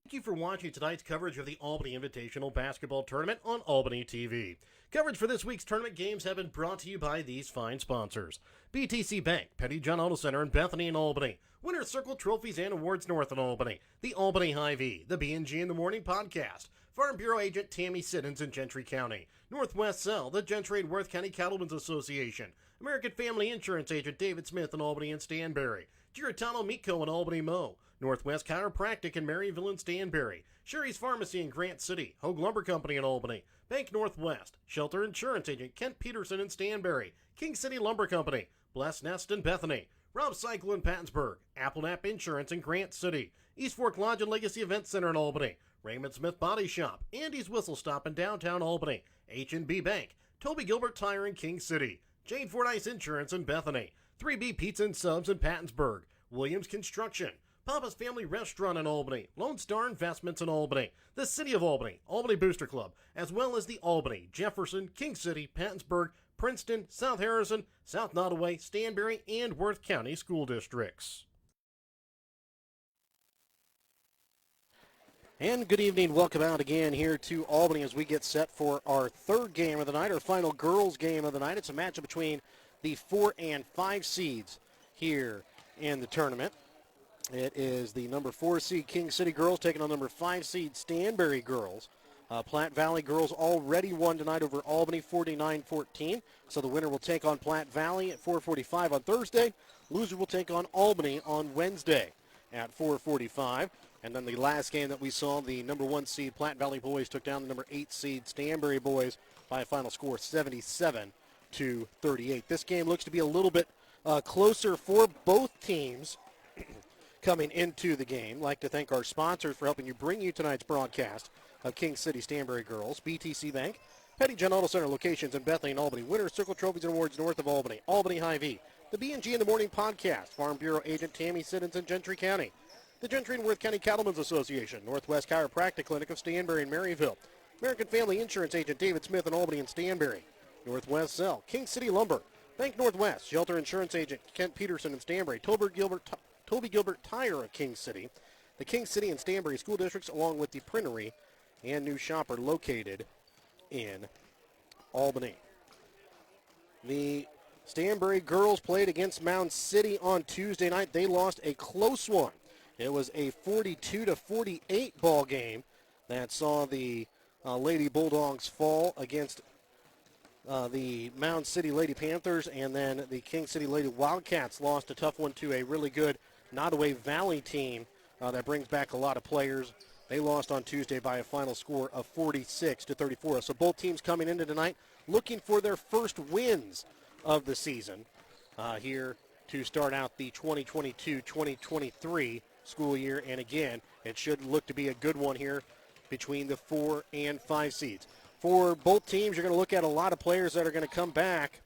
Thank you for watching tonight's coverage of the Albany Invitational Basketball Tournament on Albany TV. Coverage for this week's tournament games have been brought to you by these fine sponsors: BTC Bank, Petty John Auto Center in Bethany and Albany, Winner's Circle Trophies and Awards North in Albany, the Albany Hy-Vee, the B&G in the Morning Podcast, Farm Bureau Agent Tammy Siddons in Gentry County, Northwest Cell, the Gentry and Worth County Cattlemen's Association, American Family Insurance Agent David Smith in Albany and Stanberry, Giratano Miko in Albany Mo, Northwest Chiropractic in Maryville and Stanberry, Sherry's Pharmacy in Grant City, Hogue Lumber Company in Albany, Bank Northwest, Shelter Insurance Agent Kent Peterson in Stanberry, King City Lumber Company, Blessed Nest in Bethany, Rob Cycle in Pattonsburg, Apple Nap Insurance in Grant City, East Fork Lodge and Legacy Event Center in Albany, Raymond Smith Body Shop, Andy's Whistle Stop in downtown Albany, H&B Bank, Toby Gilbert Tire in King City, Jane Fordyce Insurance in Bethany, 3B Pizza and Subs in Pattonsburg, Williams Construction, Papa's Family Restaurant in Albany, Lone Star Investments in Albany, the City of Albany, Albany Booster Club, as well as the Albany, Jefferson, King City, Pattonsburg, Princeton, South Harrison, South Nottoway, Stanberry, and Worth County school districts. And good evening, welcome out again here to Albany as we get set for our third game of the night, our final girls game of the night. It's a matchup between the 4 and 5 seeds here in the tournament. It is the number 4 seed King City girls taking on number 5 seed Stanberry girls. Platte Valley girls already won tonight over Albany 49-14, so the winner will take on Platte Valley at 4:45 on Thursday. Loser will take on Albany on Wednesday at 4:45. And then the last game that we saw, the number 1 seed Platte Valley boys took down the number 8 seed Stanberry boys by a final score 77-38. This game looks to be a little bit closer for both teams coming into the game. I'd like to thank our sponsors for helping you bring you tonight's broadcast of King City Stanberry girls: BTC Bank, Petty John Auto Center locations in Bethany and Albany, Winner's Circle Trophies and Awards north of Albany, Albany Hy-Vee, the B&G in the Morning Podcast, Farm Bureau Agent Tammy Siddons in Gentry County, the Gentry and Worth County Cattlemen's Association, Northwest Chiropractic Clinic of Stanberry and Maryville, American Family Insurance Agent David Smith in Albany and Stanberry, Northwest Cell, King City Lumber, Bank Northwest, Shelter Insurance Agent Kent Peterson in Stanberry, Toby Gilbert Tire of King City, the King City and Stanberry school districts, along with the Printery and New Shopper located in Albany. The Stanberry girls played against Mound City on Tuesday night. They lost a close one. It was a 42-48 ball game that saw the Lady Bulldogs fall against the Mound City Lady Panthers, and then the King City Lady Wildcats lost a tough one to a really good Nottoway Valley team that brings back a lot of players. They lost on Tuesday by a final score of 46-34. So both teams coming into tonight looking for their first wins of the season here to start out the 2022-2023 school year. And again, it should look to be a good one here between the 4 and 5 seeds. For both teams, you're going to look at a lot of players that are going to come back.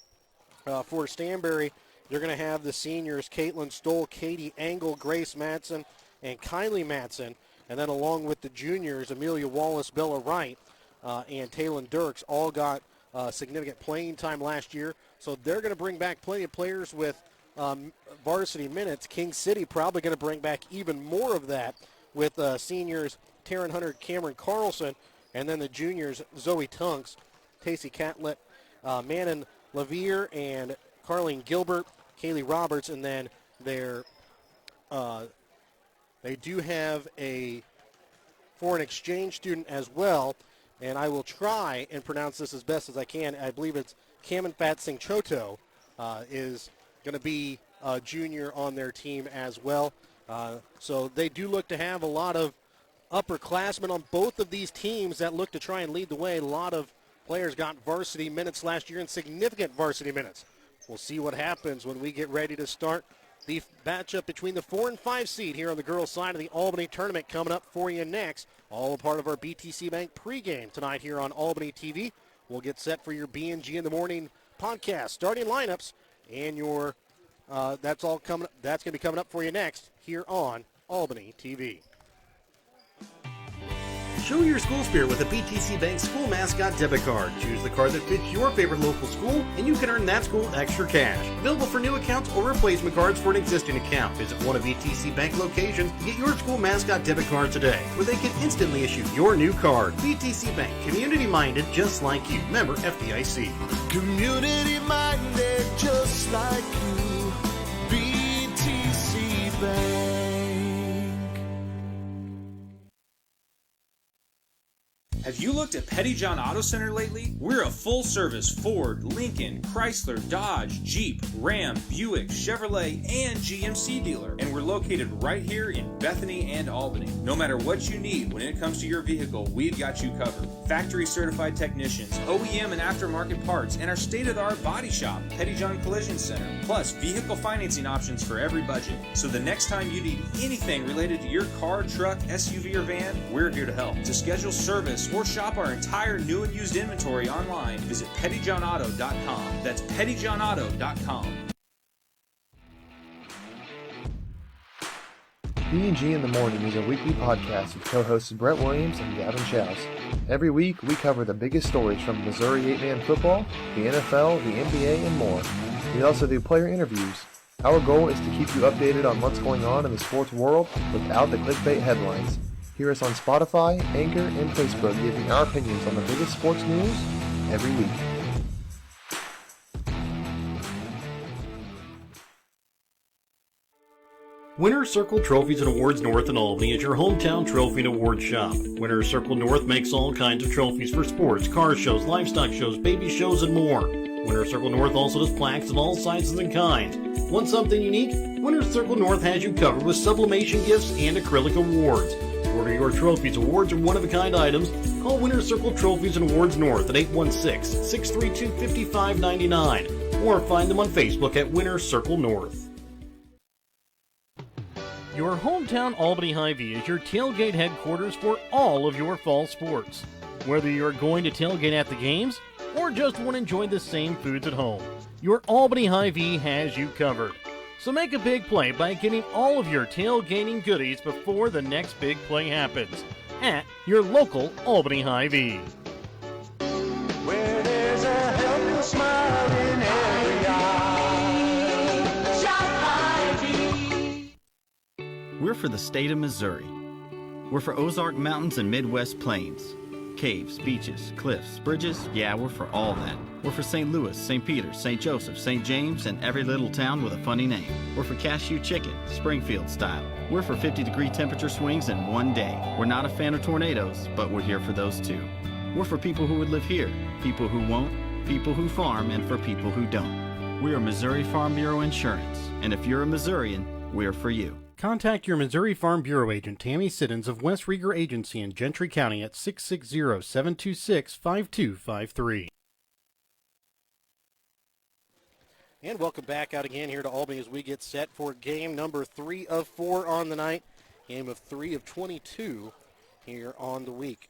For Stanberry, you're going to have the seniors, Caitlin Stoll, Katie Engel, Grace Matson, and Kylie Matson. And then along with the juniors, Amelia Wallace, Bella Wright, and Taylon Dirks all got significant playing time last year. So they're going to bring back plenty of players with varsity minutes. King City probably going to bring back even more of that with seniors Taryn Hunter, Cameron Carlson, and then the juniors Zoe Tunks, Tacey Catlett, Manon Lavier, and Carlene Gilbert, Kaylee Roberts, and then they do have a foreign exchange student as well, and I will try and pronounce this as best as I can. I believe it's Kamanfat Singh Choto is going to be a junior on their team as well. So they do look to have a lot of upperclassmen on both of these teams that look to try and lead the way. A lot of players got varsity minutes last year and significant varsity minutes. We'll see what happens when we get ready to start the matchup between the 4 and 5 seed here on the girls' side of the Albany tournament coming up for you next. All a part of our BTC Bank pregame tonight here on Albany TV. We'll get set for your B&G in the Morning podcast, starting lineups, and your that's all coming. That's going to be coming up for you next here on Albany TV. Show your school spirit with a BTC Bank school mascot debit card. Choose the card that fits your favorite local school, and you can earn that school extra cash. Available for new accounts or replacement cards for an existing account. Visit one of BTC Bank locations to get your school mascot debit card today, where they can instantly issue your new card. BTC Bank, community-minded just like you. Member FDIC. Community-minded just like you. BTC Bank. Have you looked at Petty John Auto Center lately? We're a full-service Ford, Lincoln, Chrysler, Dodge, Jeep, Ram, Buick, Chevrolet, and GMC dealer. And we're located right here in Bethany and Albany. No matter what you need when it comes to your vehicle, we've got you covered. Factory-certified technicians, OEM and aftermarket parts, and our state-of-the-art body shop, Petty John Collision Center. Plus, vehicle financing options for every budget. So the next time you need anything related to your car, truck, SUV, or van, we're here to help. To schedule service or shop our entire new and used inventory online, visit pettyjohnauto.com. That's pettyjohnauto.com. B&G in the Morning is a weekly podcast with co-hosts Brett Williams and Gavin Schaus. Every week, we cover the biggest stories from Missouri 8-man football, the NFL, the NBA, and more. We also do player interviews. Our goal is to keep you updated on what's going on in the sports world without the clickbait headlines. Hear us on Spotify, Anchor, and Facebook giving our opinions on the biggest sports news every week. Winner's Circle Trophies and Awards North in Albany is your hometown trophy and award shop. Winner's Circle North makes all kinds of trophies for sports, car shows, livestock shows, baby shows, and more. Winner's Circle North also does plaques of all sizes and kinds. Want something unique? Winner's Circle North has you covered with sublimation gifts and acrylic awards. To order your trophies, awards, or one-of-a-kind items, call Winner's Circle Trophies and Awards North at 816-632-5599 or find them on Facebook at Winner's Circle North. Your hometown Albany Hy-Vee is your tailgate headquarters for all of your fall sports. Whether you're going to tailgate at the games or just want to enjoy the same foods at home, your Albany Hy-Vee has you covered. So make a big play by getting all of your tailgating goodies before the next big play happens at your local Albany Hy-Vee. Where there's a helpful smile in every eye. Shop Hy-Vee. We're for the state of Missouri. We're for Ozark Mountains and Midwest Plains. Caves, beaches, cliffs, bridges, yeah, we're for all that. We're for St. Louis, St. Peter, St. Joseph, St. James, and every little town with a funny name. We're for cashew chicken, Springfield style. We're for 50-degree temperature swings in one day. We're not a fan of tornadoes, but we're here for those too. We're for people who would live here, people who won't, people who farm, and for people who don't. We are Missouri Farm Bureau Insurance, and if you're a Missourian, we're for you. Contact your Missouri Farm Bureau agent, Tammy Siddons of West Rieger Agency in Gentry County at 660-726-5253. And welcome back out again here to Albany as we get set for game number 3 of 4 on the night. Game of 3 of 22 here on the week.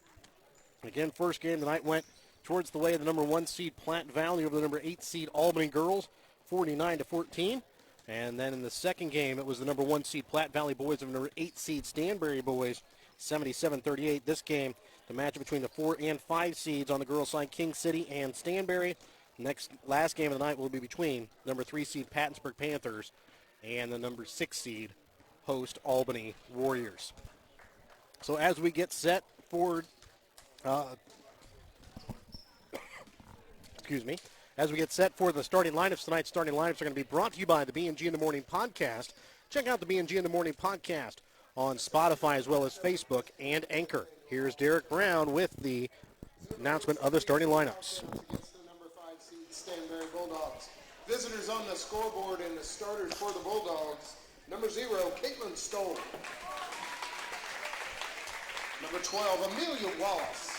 Again, first game of the night went towards the way of the number 1 seed Platte Valley over the number 8 seed Albany girls, 49-14. And then in the second game, it was the number 1 seed Platte Valley boys over the number 8 seed Stanberry boys, 77-38. This game, the matchup between the 4 and 5 seeds on the girls' side, King City and Stanberry. Last game of the night will be between number 3 seed Pattonsburg Panthers and the number 6 seed host Albany Warriors. So as we get set for, as we get set for the starting lineups, tonight's starting lineups are going to be brought to you by the B&G in the Morning podcast. Check out the B&G in the Morning podcast on Spotify as well as Facebook and Anchor. Here's Derek Brown with the announcement of the starting lineups. Against the number 5 seed Stanberry Bulldogs. Visitors on the scoreboard and the starters for the Bulldogs. Number 0, Caitlin Stoll. Number 12, Amelia Wallace.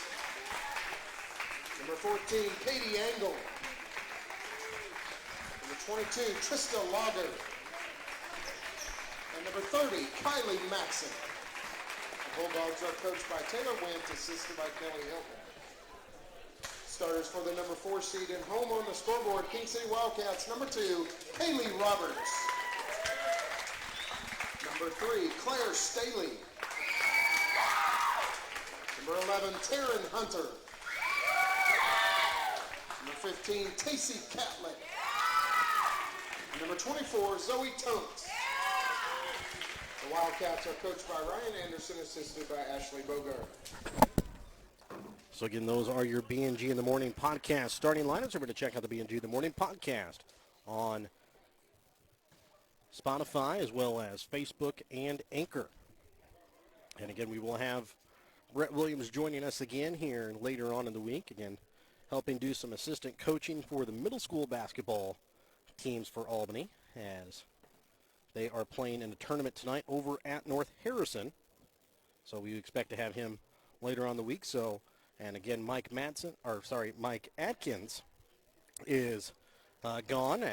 Number 14, Katie Angle. Number 22, Trista Lager. And number 30, Kylie Maxson. The Bulldogs are coached by Taylor Went, assisted by Kelly Hilton. Starters for the number 4 seed and home on the scoreboard, King City Wildcats. Number 2, Kaylee Roberts. Number 3, Claire Staley. Number 11, Taryn Hunter. Number 15, Tacey Catlett. Number 24, Zoe Tunks. The Wildcats are coached by Ryan Anderson, assisted by Ashley Bogart. So again, those are your B&G in the Morning podcast starting lineups. Remember to check out the B&G in the Morning podcast on Spotify as well as Facebook and Anchor. And again, we will have Brett Williams joining us again here later on in the week. Again, helping do some assistant coaching for the middle school basketball teams for Albany as they are playing in a tournament tonight over at North Harrison. So we expect to have him later on the week. So, and again, Mike Atkins is gone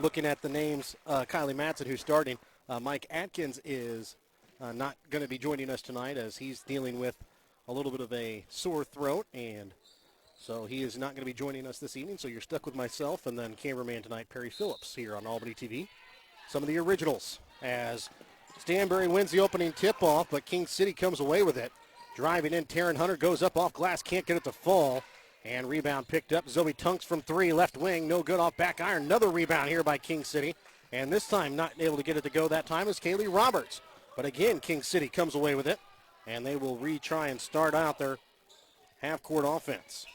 looking at the names, Kylie Matson, who's starting. Mike Atkins is not going to be joining us tonight as he's dealing with a little bit of a sore throat, and so he is not going to be joining us this evening. So you're stuck with myself and then cameraman tonight, Perry Phillips, here on Albany TV. Some of the originals as Stanberry wins the opening tip-off, but King City comes away with it. Driving in, Taryn Hunter goes up off glass, can't get it to fall. And rebound picked up. Zoe Tunks from three, left wing, no good off back iron. Another rebound here by King City. And this time not able to get it to go that time is Kaylee Roberts. But again, King City comes away with it. And they will retry and start out their half-court offense.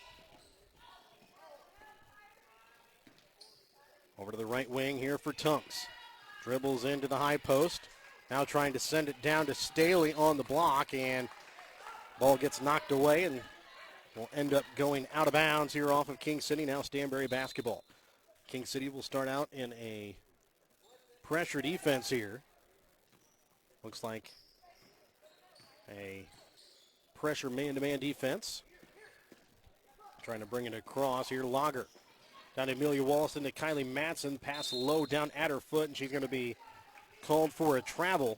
Over to the right wing here for Tunks. Dribbles into the high post. Now trying to send it down to Staley on the block. And ball gets knocked away and will end up going out of bounds here off of King City. Now Stanberry basketball. King City will start out in a pressure defense here. Looks like a pressure man-to-man defense. Trying to bring it across here. Lager down to Amelia Wallace into Kylie Matson. Pass low down at her foot, and she's going to be called for a travel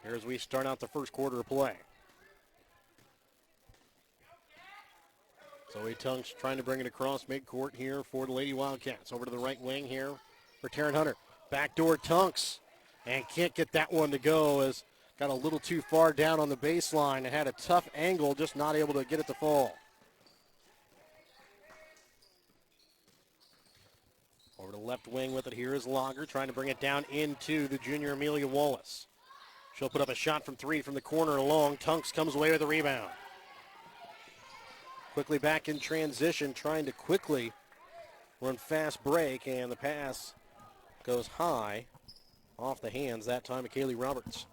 here as we start out the first quarter of play. Zoe Tunks trying to bring it across midcourt here for the Lady Wildcats. Over to the right wing here for Taryn Hunter. Backdoor Tunks, and can't get that one to go as got a little too far down on the baseline and had a tough angle, just not able to get it to fall. Over to the left wing with it here is Lager, trying to bring it down into the junior Amelia Wallace. She'll put up a shot from three from the corner long. Tunks comes away with a rebound. Quickly back in transition, trying to quickly run fast break, and the pass goes high off the hands that time of Kaylee Roberts.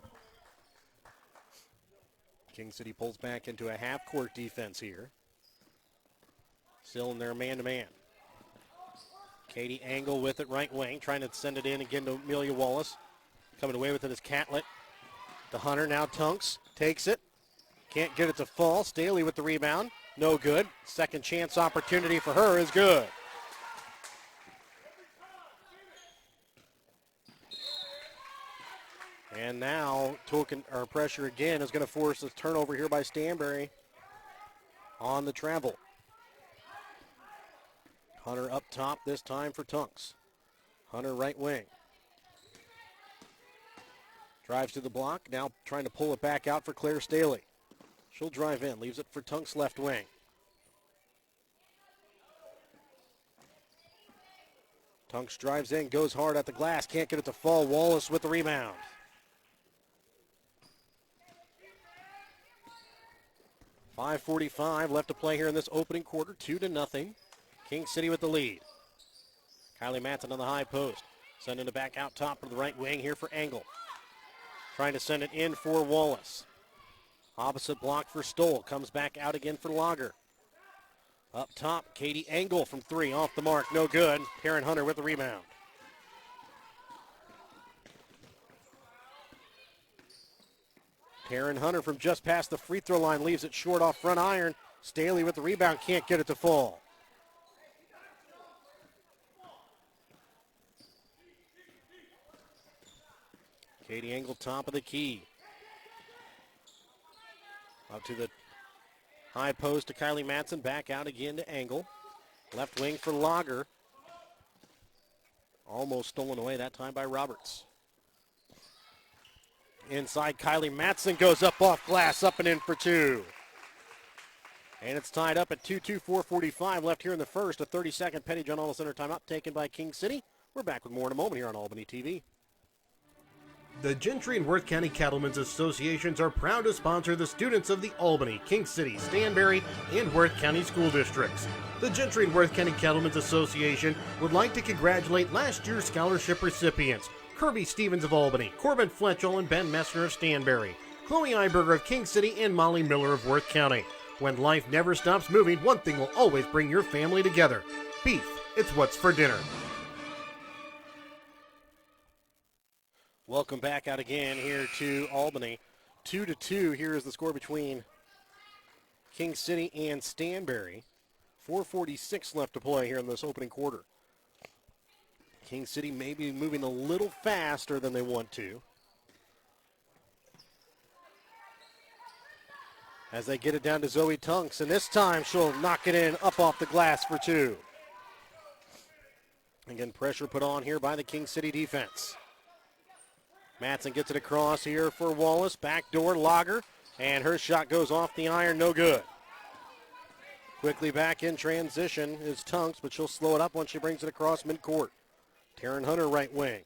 King City pulls back into a half-court defense here. Still in their man-to-man. Katie Angle with it, right wing, trying to send it in again to Amelia Wallace. Coming away with it is Catlett. To Hunter, now Tunks, takes it. Can't get it to fall. Staley with the rebound, no good. Second chance opportunity for her is good. And now pressure again is going to force a turnover here by Stanberry on the travel. Hunter up top this time for Tunks. Hunter right wing. Drives to the block, now trying to pull it back out for Claire Staley. She'll drive in, leaves it for Tunks left wing. Tunks drives in, goes hard at the glass, can't get it to fall. Wallace with the rebound. .5:45 left to play here in this opening quarter, 2-0. King City with the lead. Kylie Matson on the high post. Sending it back out top to the right wing here for Angle. Trying to send it in for Wallace. Opposite block for Stoll. Comes back out again for Lager. Up top, Katie Angle from three. Off the mark, no good. Taryn Hunter with the rebound. Taryn Hunter from just past the free throw line leaves it short off front iron. Staley with the rebound, can't get it to fall. Katie Angle top of the key. Up to the high post to Kylie Matson. Back out again to Angle. Left wing for Lager. Almost stolen away that time by Roberts. Inside, Kylie Matson goes up off glass, up and in for two. And it's tied up at 2-2, 4:45 left here in the first. A 30-second Petty John Auto Center timeout taken by King City. We're back with more in a moment here on Albany TV. The Gentry and Worth County Cattlemen's Associations are proud to sponsor the students of the Albany, King City, Stanberry, and Worth County school districts. The Gentry and Worth County Cattlemen's Association would like to congratulate last year's scholarship recipients, Kirby Stevens of Albany, Corbin Fletchell and Ben Messner of Stanberry, Chloe Iberger of King City, and Molly Miller of Worth County. When life never stops moving, one thing will always bring your family together. Beef, it's what's for dinner. Welcome back out again here to Albany. 2-2. Here is the score between King City and Stanberry. 4:46 left to play here in this opening quarter. King City may be moving a little faster than they want to, as they get it down to Zoe Tunks, and this time she'll knock it in up off the glass for two. Again, pressure put on here by the King City defense. Matson gets it across here for Wallace. Backdoor Lager, and her shot goes off the iron, no good. Quickly back in transition is Tunks, but she'll slow it up once she brings it across midcourt. Taryn Hunter, right wing.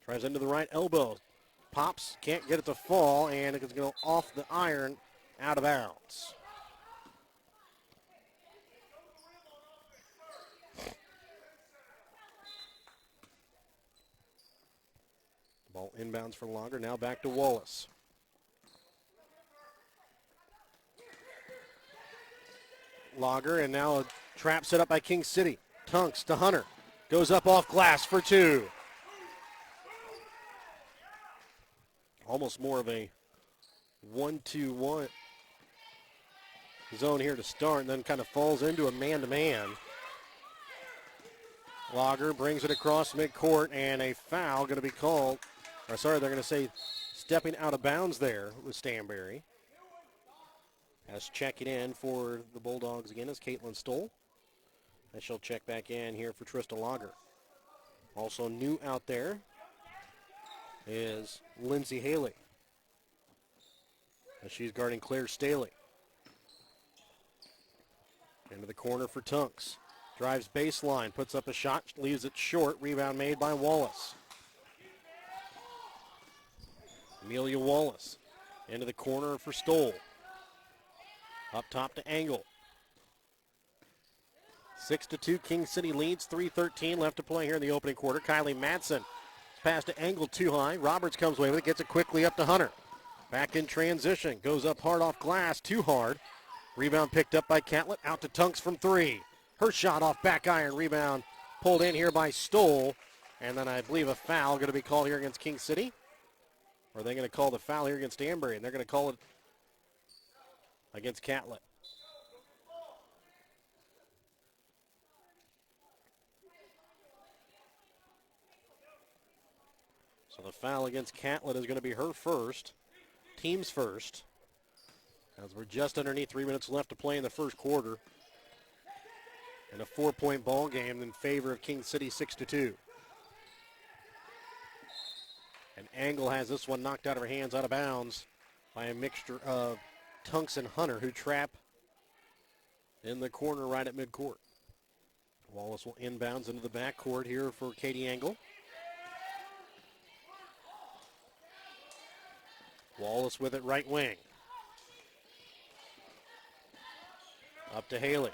Tries into the right elbow. Pops, can't get it to fall, and it's going to go off the iron, out of bounds. Ball inbounds for Lager, now back to Wallace. Lager, and now a trap set up by King City. Tunks to Hunter. Goes up off glass for two. Almost more of a 1-2-1 zone here to start, and then kind of falls into a man-to-man. Lager brings it across midcourt, and a foul going to be called. Or sorry, they're going to say stepping out of bounds there with Stanberry. As checking in for the Bulldogs again is Caitlin Stoll. And she'll check back in here for Trista Lager. Also new out there is Lindsay Haley, as she's guarding Claire Staley. Into the corner for Tunks. Drives baseline, puts up a shot, leaves it short. Rebound made by Wallace. Amelia Wallace into the corner for Stoll. Up top to Angle. 6-2, King City leads, 3:13 left to play here in the opening quarter. Kylie Madsen pass to Angle too high. Roberts comes away with it, gets it quickly up to Hunter. Back in transition, goes up hard off glass, too hard. Rebound picked up by Catlett, out to Tunks from three. Her shot off back iron, rebound pulled in here by Stoll. And then I believe a foul going to be called here against King City. Or are they going to call the foul here against Stanberry? And they're going to call it against Catlett. So the foul against Catlett is going to be her first, team's first, as we're just underneath 3 minutes left to play in the first quarter. And a 4-point ball game in favor of King City, 6-2. And Angle has this one knocked out of her hands, out of bounds, by a mixture of Tunks and Hunter, who trap in the corner right at midcourt. Wallace will inbounds into the backcourt here for Katie Angle. Wallace with it right wing. Up to Haley.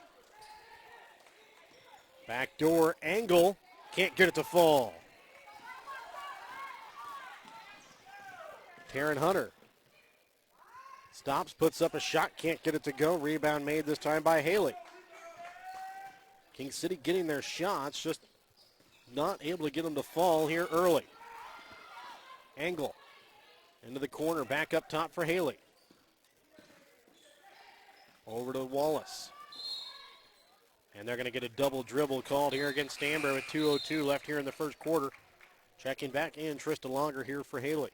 Backdoor Angle. Can't get it to fall. Taryn Hunter. Stops, puts up a shot, can't get it to go. Rebound made this time by Haley. King City getting their shots, just not able to get them to fall here early. Angle into the corner, back up top for Haley. Over to Wallace. And they're going to get a double dribble called here against Stanberry with 2:02 left here in the first quarter. Checking back in, Trista Lager here for Haley.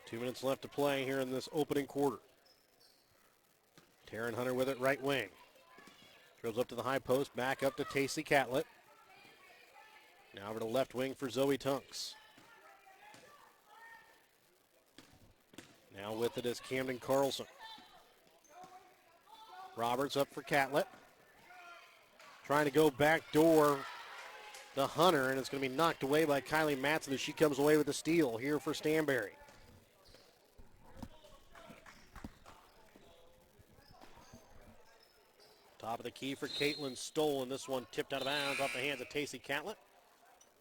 Two minutes left to play here in this opening quarter. Taryn Hunter with it right wing. Drills up to the high post, back up to Tacey Catlett. Now over to left wing for Zoe Tunks. Now with it is Camden Carlson. Roberts up for Catlett. Trying to go back door to Hunter, and it's going to be knocked away by Kylie Matson as she comes away with the steal here for Stanberry. Top of the key for Caitlin Stoll, and this one tipped out of bounds off the hands of Tacey Catlett.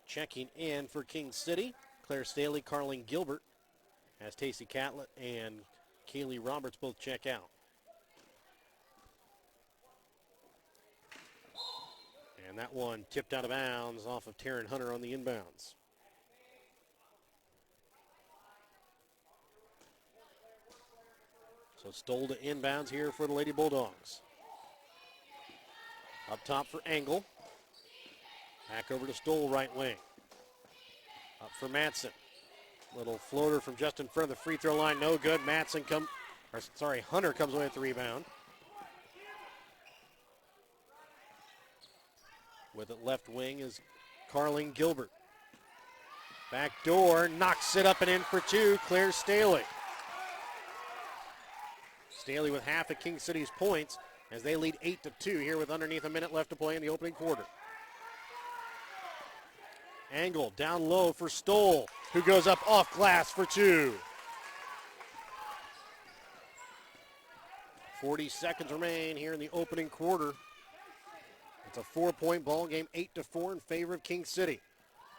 Checking in for King City, Claire Staley, Carlene Gilbert, as Tacey Catlett and Kaylee Roberts both check out. And that one tipped out of bounds off of Taryn Hunter on the inbounds. So Stoll to inbounds here for the Lady Bulldogs. Up top for Engel. Back over to Stoll, right wing. Up for Matson. Little floater from just in front of the free throw line, no good. Hunter comes away with the rebound. With it left wing is Carlene Gilbert. Back door, knocks it up and in for two, Claire Staley. Staley with half of King City's points as they lead 8-2 here with underneath a minute left to play in the opening quarter. Engel down low for Stoll, who goes up off glass for two. 40 seconds remain here in the opening quarter. It's a 4-point ball game, 8-4 in favor of King City.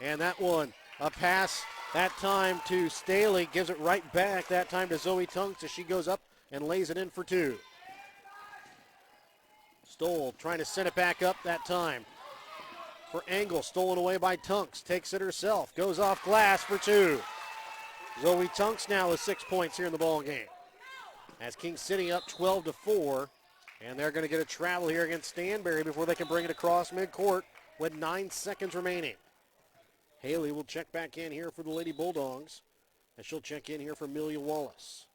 And that one, a pass that time to Staley, gives it right back, that time to Zoe Tunks as she goes up and lays it in for two. Stoll trying to send it back up that time for Engel, stolen away by Tunks, takes it herself, goes off glass for two. Zoe Tunks now with 6 points here in the ball game. As King City up 12-4, and they're going to get a travel here against Stanberry before they can bring it across midcourt with 9 seconds remaining. Haley will check back in here for the Lady Bulldogs, and she'll check in here for Amelia Wallace.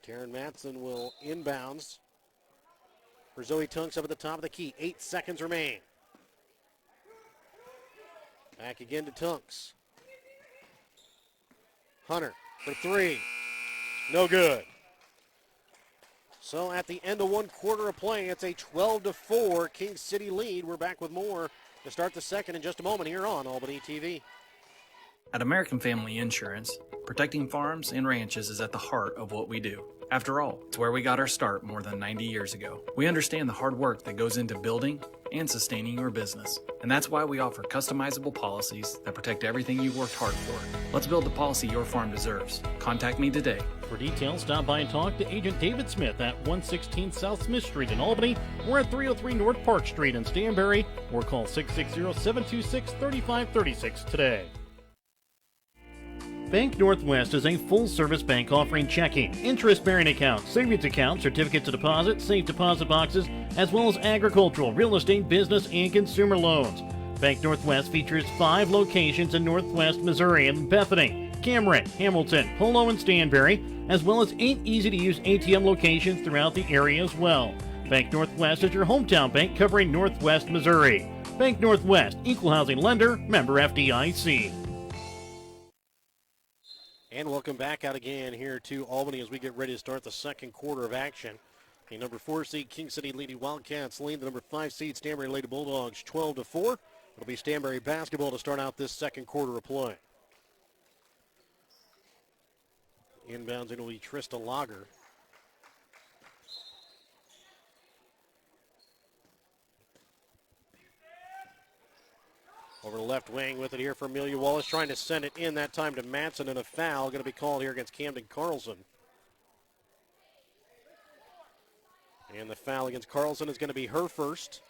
Taryn Matson will inbounds for Zoe Tunks up at the top of the key. 8 seconds remain. Back again to Tunks. Hunter for three. No good. So at the end of one quarter of play, it's a 12-4 King City lead. We're back with more to start the second in just a moment here on Albany TV. At American Family Insurance, protecting farms and ranches is at the heart of what we do. After all, it's where we got our start more than 90 years ago. We understand the hard work that goes into building and sustaining your business, and that's why we offer customizable policies that protect everything you've worked hard for. Let's build the policy your farm deserves. Contact me today. For details, stop by and talk to Agent David Smith at 116 South Smith Street in Albany or at 303 North Park Street in Stanberry, or call 660-726-3536 today. Bank Northwest is a full-service bank offering checking, interest-bearing accounts, savings accounts, certificates of deposit, safe deposit boxes, as well as agricultural, real estate, business, and consumer loans. Bank Northwest features 5 locations in Northwest Missouri in Bethany, Cameron, Hamilton, Polo, and Stanberry, as well as 8 easy-to-use ATM locations throughout the area as well. Bank Northwest is your hometown bank covering Northwest Missouri. Bank Northwest, equal housing lender, member FDIC. And welcome back out again here to Albany as we get ready to start the second quarter of action. The number 4 seed King City Lady Wildcats lead the number 5 seed Stanberry Lady Bulldogs 12-4. It'll be Stanberry basketball to start out this second quarter of play. Inbounds it'll be Trista Lager. Over the left wing with it here for Amelia Wallace, trying to send it in that time to Matson, and a foul going to be called here against Camden Carlson. And the foul against Carlson is going to be her first.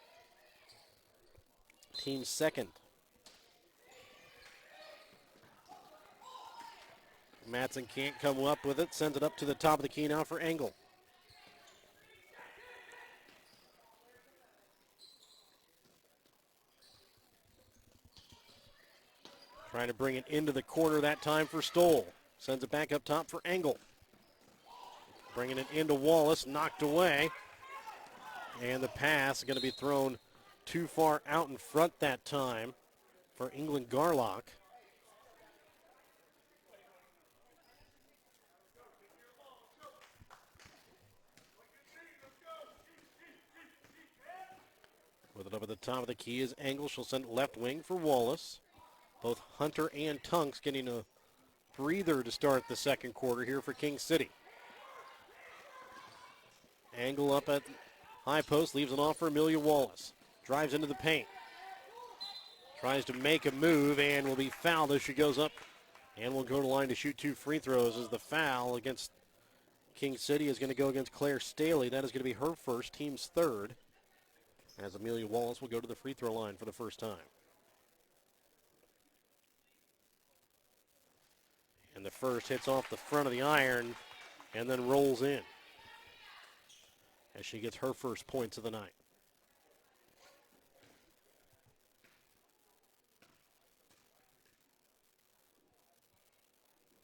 Team's second. Matson can't come up with it, sends it up to the top of the key now for Engel. Trying to bring it into the corner that time for Stoll. Sends it back up top for Engel. Bringing it into Wallace, knocked away. And the pass is going to be thrown too far out in front that time for England Garlock. With it up at the top of the key is Engel. She'll send it left wing for Wallace. Both Hunter and Tunks getting a breather to start the second quarter here for King City. Engel up at high post, leaves it off for Amelia Wallace. Drives into the paint. Tries to make a move and will be fouled as she goes up and will go to the line to shoot 2 free throws as the foul against King City is going to go against Claire Staley. That is going to be her first, team's third, as Amelia Wallace will go to the free throw line for the first time. And the first hits off the front of the iron and then rolls in as she gets her first points of the night.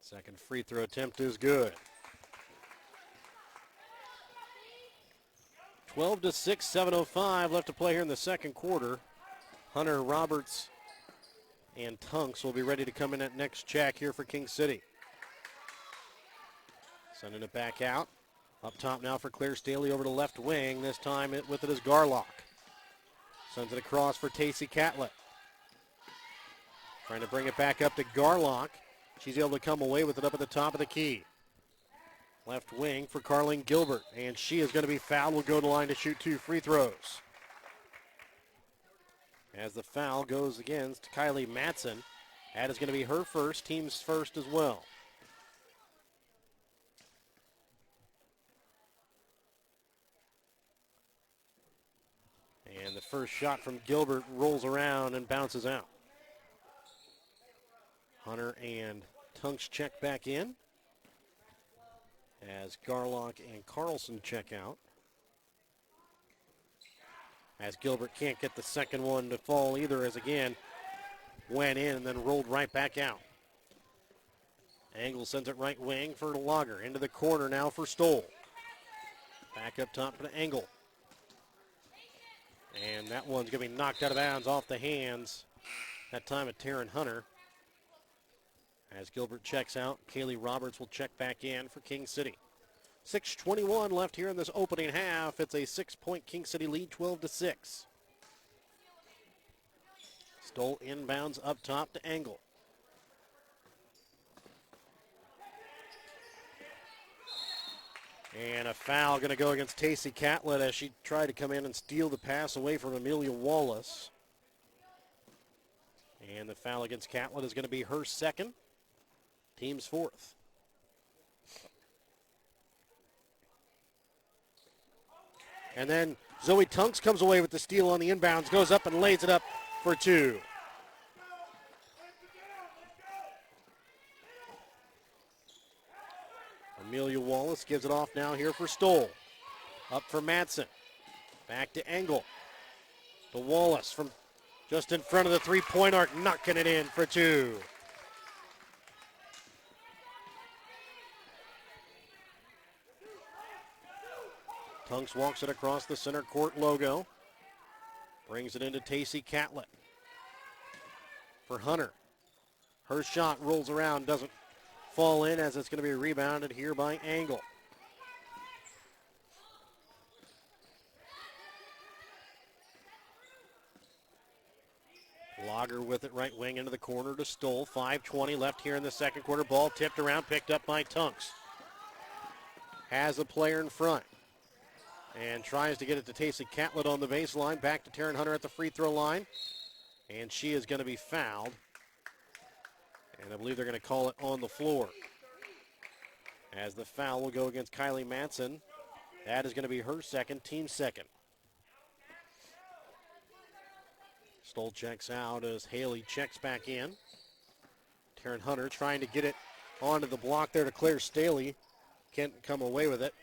Second free throw attempt is good. 12-6, 7:05 left to play here in the second quarter. Hunter, Roberts, and Tunks will be ready to come in at next check here for King City. Sending it back out. Up top now for Claire Staley over to left wing. This time with it is Garlock. Sends it across for Tacey Catlett. Trying to bring it back up to Garlock. She's able to come away with it up at the top of the key. Left wing for Carleen Gilbert, and she is going to be fouled. Will go to the line to shoot 2 free throws. As the foul goes against Kylie Matson. That is going to be her first, team's first as well. And the first shot from Gilbert rolls around and bounces out. Hunter and Tunks check back in as Garlock and Carlson check out. As Gilbert can't get the second one to fall either, as again went in and then rolled right back out. Engel sends it right wing for Lager. Into the corner now for Stoll. Back up top to Engel. And that one's going to be knocked out of bounds off the hands, that time of Taryn Hunter. As Gilbert checks out, Kaylee Roberts will check back in for King City. 6:21 left here in this opening half. It's a 6-point King City lead, 12-6. Stoll inbounds up top to Engel. And a foul going to go against Tacey Catlett as she tried to come in and steal the pass away from Amelia Wallace. And the foul against Catlett is going to be her second, team's fourth. And then Zoe Tunks comes away with the steal on the inbounds, goes up and lays it up for 2. Amelia Wallace gives it off now here for Stoll. Up for Madsen. Back to Engel. To Wallace from just in front of the three-point arc, knocking it in for 2. Tunks walks it across the center court logo. Brings it into Tacey Catlett. For Hunter. Her shot rolls around, doesn't fall in as it's going to be rebounded here by Engel. Lager with it right wing into the corner to Stoll. 5:20 left here in the second quarter. Ball tipped around, picked up by Tunks. Has a player in front. And tries to get it to Tacey Catlett on the baseline. Back to Taryn Hunter at the free throw line. And she is going to be fouled. And I believe they're going to call it on the floor. As the foul will go against Kylie Matson. That is going to be her second, team second. Stoll checks out as Haley checks back in. Taryn Hunter trying to get it onto the block there to Claire Staley. Can't come away with it.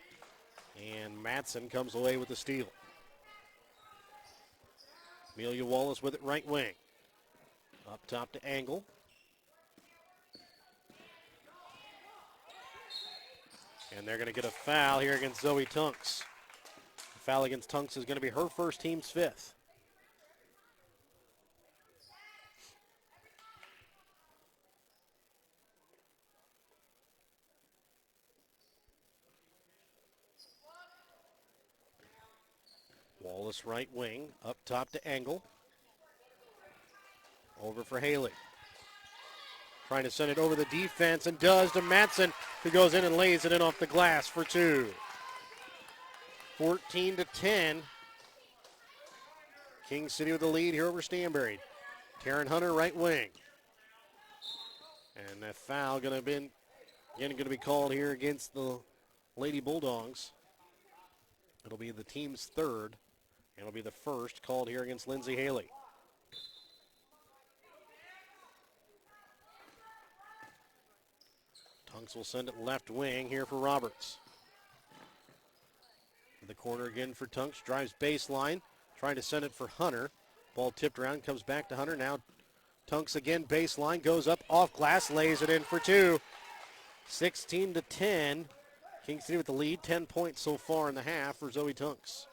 And Matson comes away with the steal. Amelia Wallace with it right wing. Up top to Engel. And they're going to get a foul here against Zoe Tunks. The foul against Tunks is going to be her first, team's fifth. Wallace right wing, up top to Engel. Over for Haley. Trying to send it over the defense and does to Matson, who goes in and lays it in off the glass for two. 14-10. King City with the lead here over Stanberry. Taryn Hunter right wing. And that foul going to be called here against the Lady Bulldogs. It'll be the team's third, and it'll be the first called here against Lindsay Haley. Tunks will send it left wing here for Roberts. The corner again for Tunks, drives baseline, trying to send it for Hunter. Ball tipped around, comes back to Hunter. Now Tunks again, baseline, goes up off glass, lays it in for two. 16-10. King City with the lead, 10 points so far in the half for Zoe Tunks.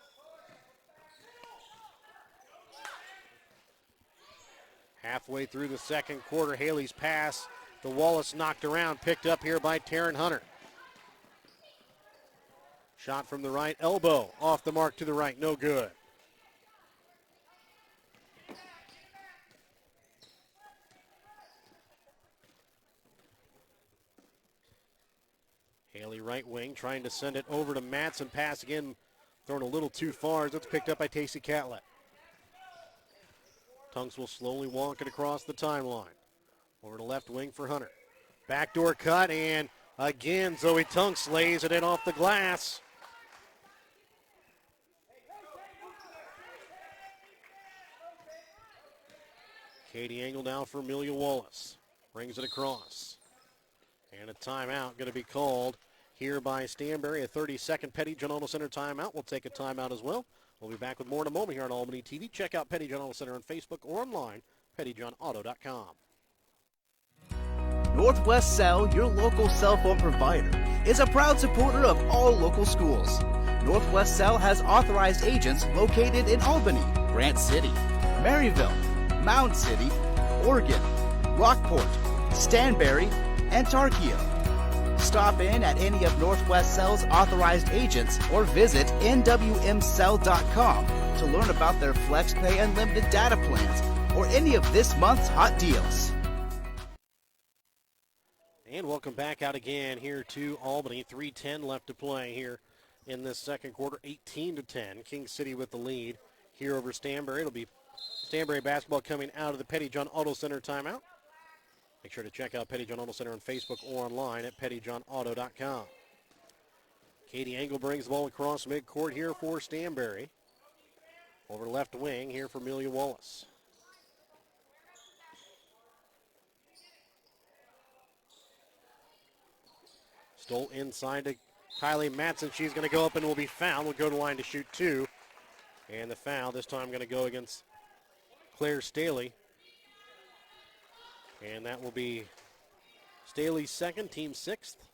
Halfway through the second quarter, Haley's pass to Wallace knocked around, picked up here by Taryn Hunter. Shot from the right elbow, off the mark to the right, no good. Haley right wing, trying to send it over to Matson. Pass again, thrown a little too far. It's picked up by Tacey Catlett. Tunks will slowly walk it across the timeline. Over to left wing for Hunter. Backdoor cut, and again, Zoe Tunks lays it in off the glass. Katie Engel now for Amelia Wallace. Brings it across. And a timeout going to be called here by Stanberry. A 30-second Petty John Auto Center timeout. We'll take a timeout as well. We'll be back with more in a moment here on Albany TV. Check out Petty John Auto Center on Facebook or online, pettyjohnauto.com. Northwest Cell, your local cell phone provider, is a proud supporter of all local schools. Northwest Cell has authorized agents located in Albany, Grant City, Maryville, Mound City, Oregon, Rockport, Stanberry, and Tarkio. Stop in at any of Northwest Cell's authorized agents or visit nwmcell.com to learn about their FlexPay unlimited data plans or any of this month's hot deals. And welcome back out again here to Albany. 3:10 left to play here in this second quarter. 18-10. King City with the lead here over Stanberry. It'll be Stanberry basketball coming out of the Petty John Auto Center timeout. Make sure to check out Petty John Auto Center on Facebook or online at pettyjohnauto.com. Katie Engel brings the ball across midcourt here for Stanberry. Over left wing here for Amelia Wallace. Stole inside to Kylie Matson. She's going to go up and will be fouled. Will go to the line to shoot two. And the foul this time going to go against Claire Staley. And that will be Staley's second, team sixth.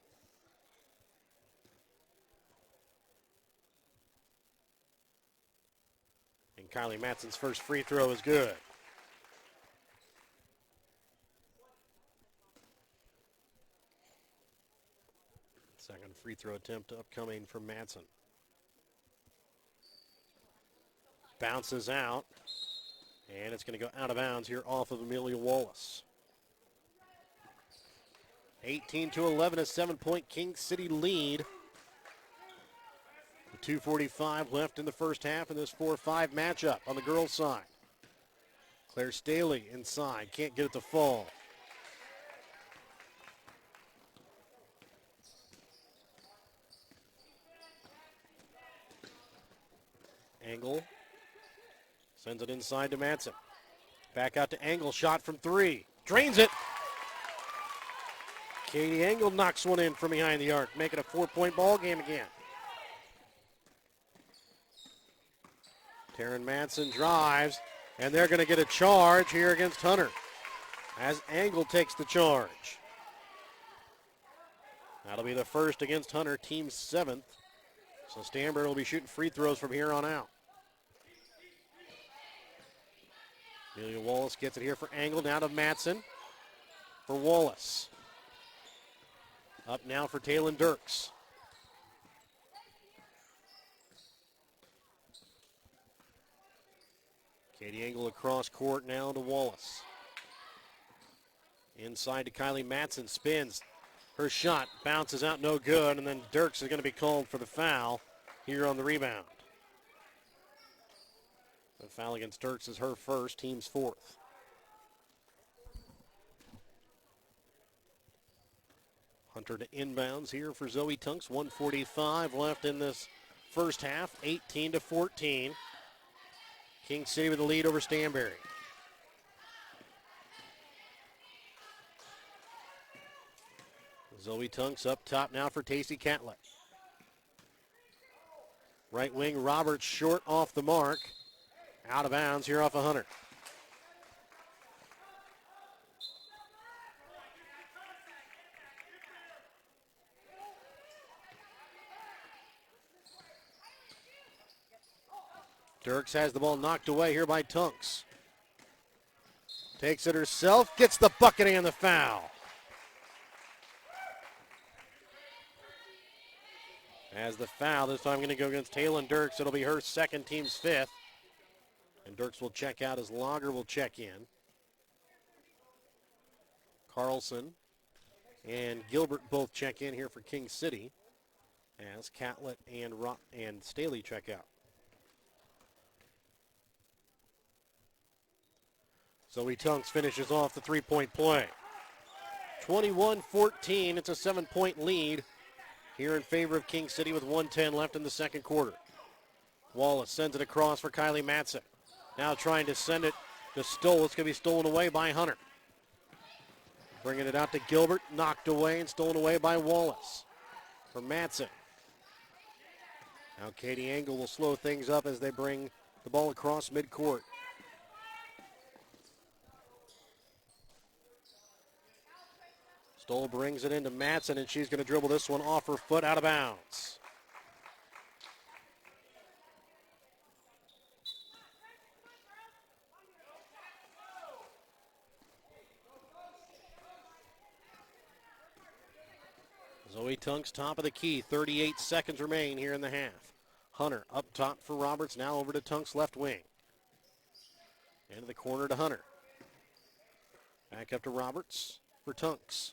And Kylie Matson's first free throw is good. Second free throw attempt upcoming from Matson. Bounces out, and it's going to go out of bounds here off of Amelia Wallace. 18-11, a 7-point King City lead. 2:45 left in the first half in this 4-5 matchup on the girls' side. Claire Staley inside, can't get it to fall. Engel sends it inside to Matson. Back out to Engel, shot from three. Drains it. Katie Engel knocks one in from behind the arc, making a 4-point ball game again. Taryn Matson drives, and they're going to get a charge here against Hunter as Engel takes the charge. That'll be the first against Hunter, team 7th. So Stanberry will be shooting free throws from here on out. Amelia Wallace gets it here for Angle, down to Matson for Wallace. Up now for Talon Dirks. Katie Angle across court now to Wallace. Inside to Kylie Matson, spins. Her shot bounces out, no good, and then Dirks is going to be called for the foul here on the rebound. The foul against Dirks is her first, team's 4th. Hunter to inbounds here for Zoe Tunks. 1:45 left in this first half, 18-14. King City with the lead over Stanberry. Zoe Tunks up top now for Tacey Catlett. Right wing Roberts short off the mark. Out of bounds here off of Hunter. Dirks has the ball knocked away here by Tunks. Takes it herself, gets the bucket and the foul. As the foul, this time going to go against Talon Dirks. It'll be her second, team's 5th. And Dirks will check out as Lager will check in. Carlson and Gilbert both check in here for King City as Catlett and Staley check out. Zoe Tunks finishes off the three-point play. 21-14, it's a 7-point lead here in favor of King City with 1:10 left in the second quarter. Wallace sends it across for Kylie Matson. Now trying to send it to Stoll. It's going to be stolen away by Hunter. Bringing it out to Gilbert, knocked away and stolen away by Wallace. For Matson. Now Katie Angle will slow things up as they bring the ball across midcourt. Stoll brings it into Matson, and she's going to dribble this one off her foot out of bounds. Zoe Tunks top of the key. 38 seconds remain here in the half. Hunter up top for Roberts. Now over to Tunks left wing. Into the corner to Hunter. Back up to Roberts for Tunks.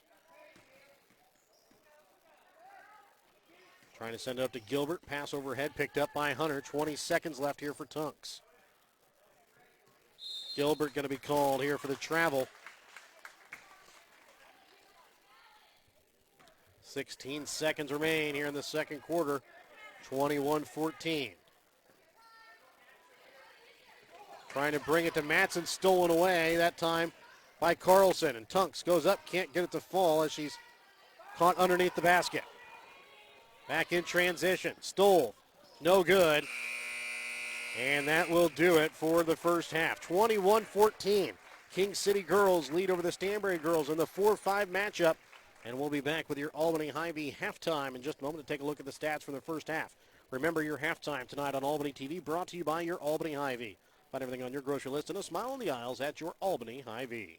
Trying to send it up to Gilbert. Pass overhead picked up by Hunter. 20 seconds left here for Tunks. Gilbert going to be called here for the travel. 16 seconds remain here in the second quarter. 21-14. Trying to bring it to Matson, stolen away that time by Carlson. And Tunks goes up, can't get it to fall as she's caught underneath the basket. Back in transition, Stoll, no good. And that will do it for the first half. 21-14. King City girls lead over the Stanberry girls in the 4-5 matchup. And we'll be back with your Albany Hy-Vee halftime in just a moment to take a look at the stats for the first half. Remember your halftime tonight on Albany TV, brought to you by your Albany Hy-Vee. Find everything on your grocery list and a smile on the aisles at your Albany Hy-Vee.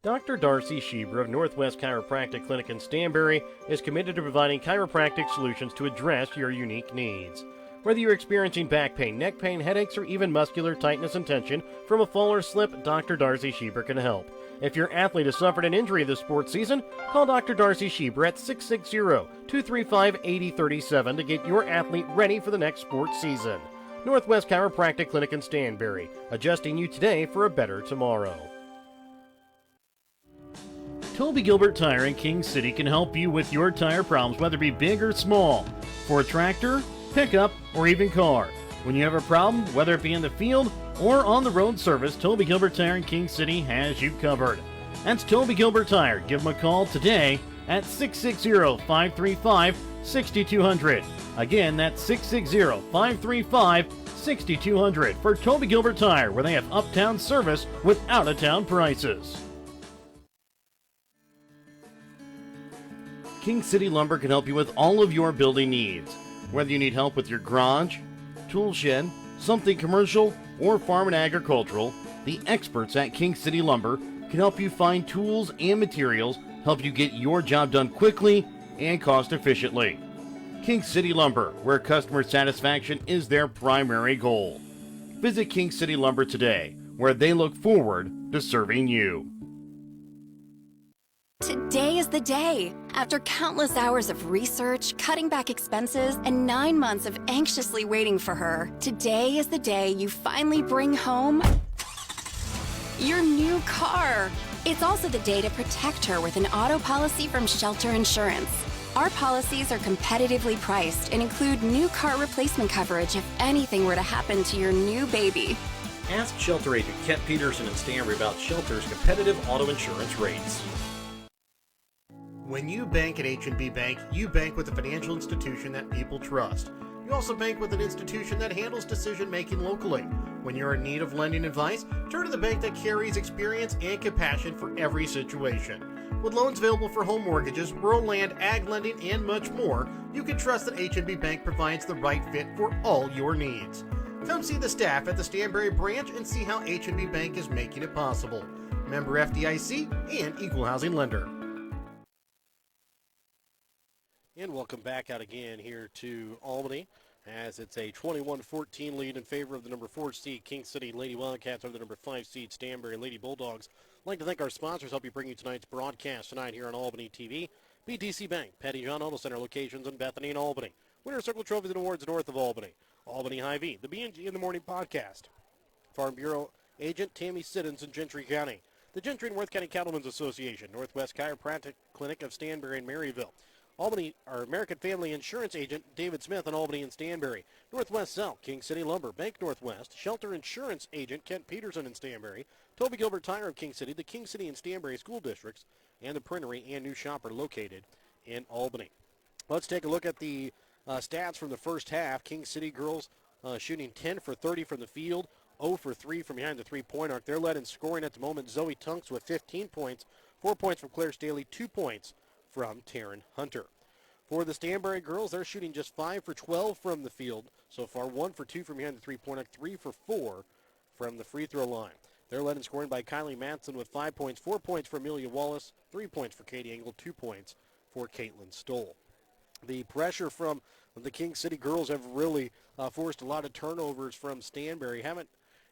Dr. Darcy Schieber of Northwest Chiropractic Clinic in Stanberry is committed to providing chiropractic solutions to address your unique needs. Whether you're experiencing back pain, neck pain, headaches, or even muscular tightness and tension from a fall or slip, Dr. Darcy Schieber can help. If your athlete has suffered an injury this sports season, call Dr. Darcy Schieber at 660-235-8037 to get your athlete ready for the next sports season. Northwest Chiropractic Clinic in Stanberry, adjusting you today for a better tomorrow. Toby Gilbert Tire in King City can help you with your tire problems, whether it be big or small, for a tractor, pickup, or even car. When you have a problem, whether it be in the field or on the road service, Toby Gilbert Tire in King City has you covered. That's Toby Gilbert Tire. Give them a call today at 660-535-6200. Again, that's 660-535-6200 for Toby Gilbert Tire, where they have uptown service with out-of-town prices. King City Lumber can help you with all of your building needs. Whether you need help with your garage, tool shed, something commercial, or farm and agricultural, the experts at King City Lumber can help you find tools and materials, help you get your job done quickly and cost efficiently. King City Lumber, where customer satisfaction is their primary goal. Visit King City Lumber today, where they look forward to serving you. Today is the day. After countless hours of research, cutting back expenses, and 9 months of anxiously waiting for her, today is the day you finally bring home your new car. It's also the day to protect her with an auto policy from Shelter Insurance. Our policies are competitively priced and include new car replacement coverage if anything were to happen to your new baby. Ask Shelter agent Kent Peterson and Stanberry about Shelter's competitive auto insurance rates. When you bank at H&B Bank, you bank with a financial institution that people trust. You also bank with an institution that handles decision-making locally. When you're in need of lending advice, turn to the bank that carries experience and compassion for every situation. With loans available for home mortgages, rural land, ag lending, and much more, you can trust that H&B Bank provides the right fit for all your needs. Come see the staff at the Stanberry branch and see how H&B Bank is making it possible. Member FDIC and Equal Housing Lender. And welcome back out again here to Albany, as it's a 21-14 lead in favor of the number 4 seed King City Lady Wildcats over the number 5 seed Stanberry Lady Bulldogs. I'd like to thank our sponsors, help you bring you tonight's broadcast tonight here on Albany TV. BTC Bank, Petty John Auto Center locations in Bethany and Albany. Winter Circle Trophies and Awards north of Albany. Albany Hy-Vee, the B&G in the Morning podcast. Farm Bureau agent Tammy Siddons in Gentry County. The Gentry and Worth County Cattlemen's Association, Northwest Chiropractic Clinic of Stanberry and Maryville. Albany, our American Family Insurance agent, David Smith in Albany and Stanberry. Northwest South, King City Lumber, Bank Northwest, Shelter Insurance agent, Kent Peterson in Stanberry, Toby Gilbert Tire of King City, the King City and Stanberry school districts, and the Printery and New Shopper located in Albany. Let's take a look at the stats from the first half. King City girls shooting 10 for 30 from the field, 0 for 3 from behind the three-point arc. They're led in scoring at the moment. Zoe Tunks with 15 points, 4 points from Claire Staley, 2 points from Taryn Hunter. For the Stanberry girls, they're shooting just 5 for 12 from the field so far, 1 for 2 from behind the three-point arc, 3 for 4 from the free throw line. They're led in scoring by Kylie Matson with 5 points, 4 points for Amelia Wallace, 3 points for Katie Engel, 2 points for Caitlin Stoll. The pressure from the King City girls have really forced a lot of turnovers from Stanberry. Haven't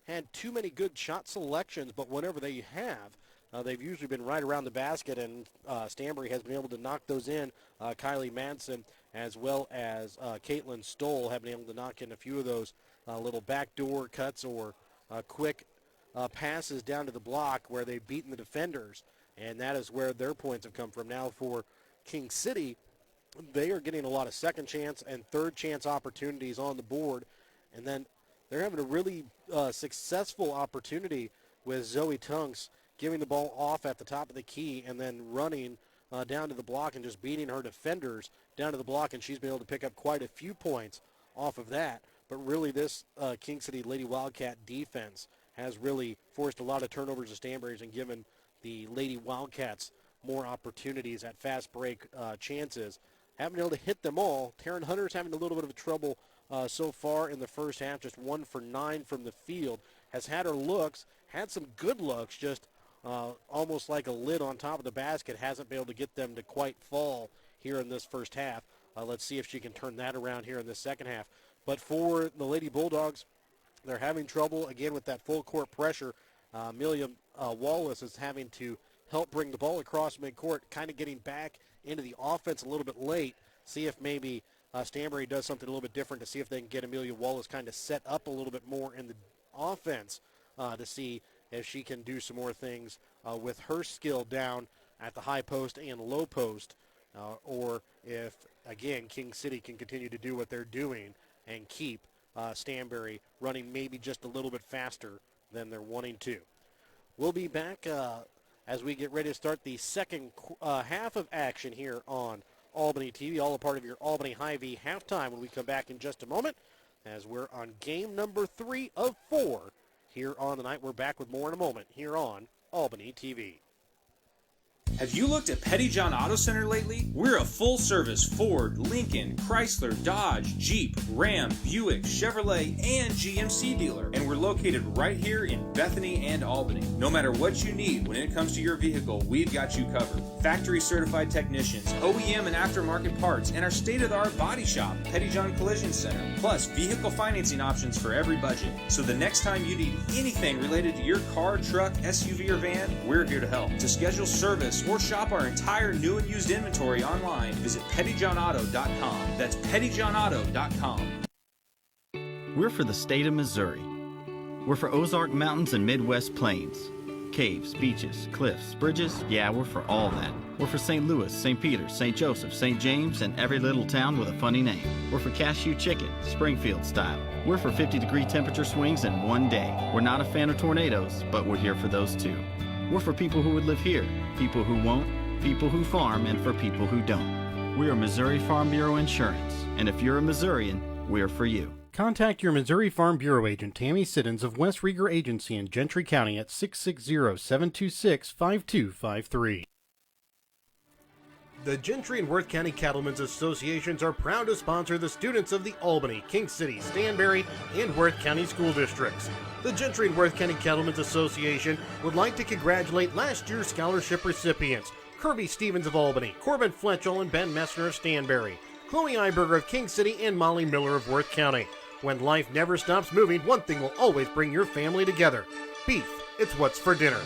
had too many good shot selections, but whenever they have, they've usually been right around the basket, and Stanberry has been able to knock those in. Kylie Manson as well as Caitlin Stoll have been able to knock in a few of those little backdoor cuts or quick passes down to the block where they've beaten the defenders, and that is where their points have come from. Now for King City, they are getting a lot of second chance and third chance opportunities on the board, and then they're having a really successful opportunity with Zoe Tunks giving the ball off at the top of the key and then running down to the block and just beating her defenders down to the block, and she's been able to pick up quite a few points off of that. But really this King City Lady Wildcat defense has really forced a lot of turnovers to Stanberry's and given the Lady Wildcats more opportunities at fast break chances. Haven't been able to hit them all. Taryn Hunter's having a little bit of trouble so far in the first half, just 1 for 9 from the field. Has had her looks, had some good looks, just almost like a lid on top of the basket. Hasn't been able to get them to quite fall here in this first half. Let's see if she can turn that around here in the second half. But for the Lady Bulldogs, they're having trouble, again, with that full court pressure. Amelia Wallace is having to help bring the ball across midcourt, kind of getting back into the offense a little bit late. See if maybe Stanberry does something a little bit different to see if they can get Amelia Wallace kind of set up a little bit more in the offense to see if she can do some more things with her skill down at the high post and low post, or if, again, King City can continue to do what they're doing and keep Stanberry running maybe just a little bit faster than they're wanting to. We'll be back as we get ready to start the second half of action here on Albany TV, all a part of your Albany Hy-Vee halftime when we come back in just a moment, as we're on game number 3 of 4 here on the night. We're back with more in a moment here on Albany TV. Have you looked at Petty John Auto Center lately? We're a full-service Ford, Lincoln, Chrysler, Dodge, Jeep, Ram, Buick, Chevrolet, and GMC dealer. And we're located right here in Bethany and Albany. No matter what you need when it comes to your vehicle, we've got you covered. Factory-certified technicians, OEM and aftermarket parts, and our state-of-the-art body shop, Petty John Collision Center. Plus, vehicle financing options for every budget. So the next time you need anything related to your car, truck, SUV, or van, we're here to help. To schedule service or shop our entire new and used inventory online, visit pettyjohnauto.com. That's pettyjohnauto.com. We're for the state of Missouri. We're for Ozark Mountains and Midwest Plains. Caves, beaches, cliffs, bridges, yeah, we're for all that. We're for St. Louis, St. Peter, St. Joseph, St. James, and every little town with a funny name. We're for cashew chicken, Springfield style. We're for 50-degree temperature swings in one day. We're not a fan of tornadoes, but we're here for those too. We're for people who would live here, people who won't, people who farm, and for people who don't. We are Missouri Farm Bureau Insurance, and if you're a Missourian, we're for you. Contact your Missouri Farm Bureau agent, Tammy Siddons of West Rieger Agency in Gentry County at 660-726-5253. The Gentry and Worth County Cattlemen's Associations are proud to sponsor the students of the Albany, King City, Stanberry, and Worth County school districts. The Gentry and Worth County Cattlemen's Association would like to congratulate last year's scholarship recipients, Kirby Stevens of Albany, Corbin Fletchell and Ben Messner of Stanberry, Chloe Iberger of King City, and Molly Miller of Worth County. When life never stops moving, one thing will always bring your family together. Beef, it's what's for dinner.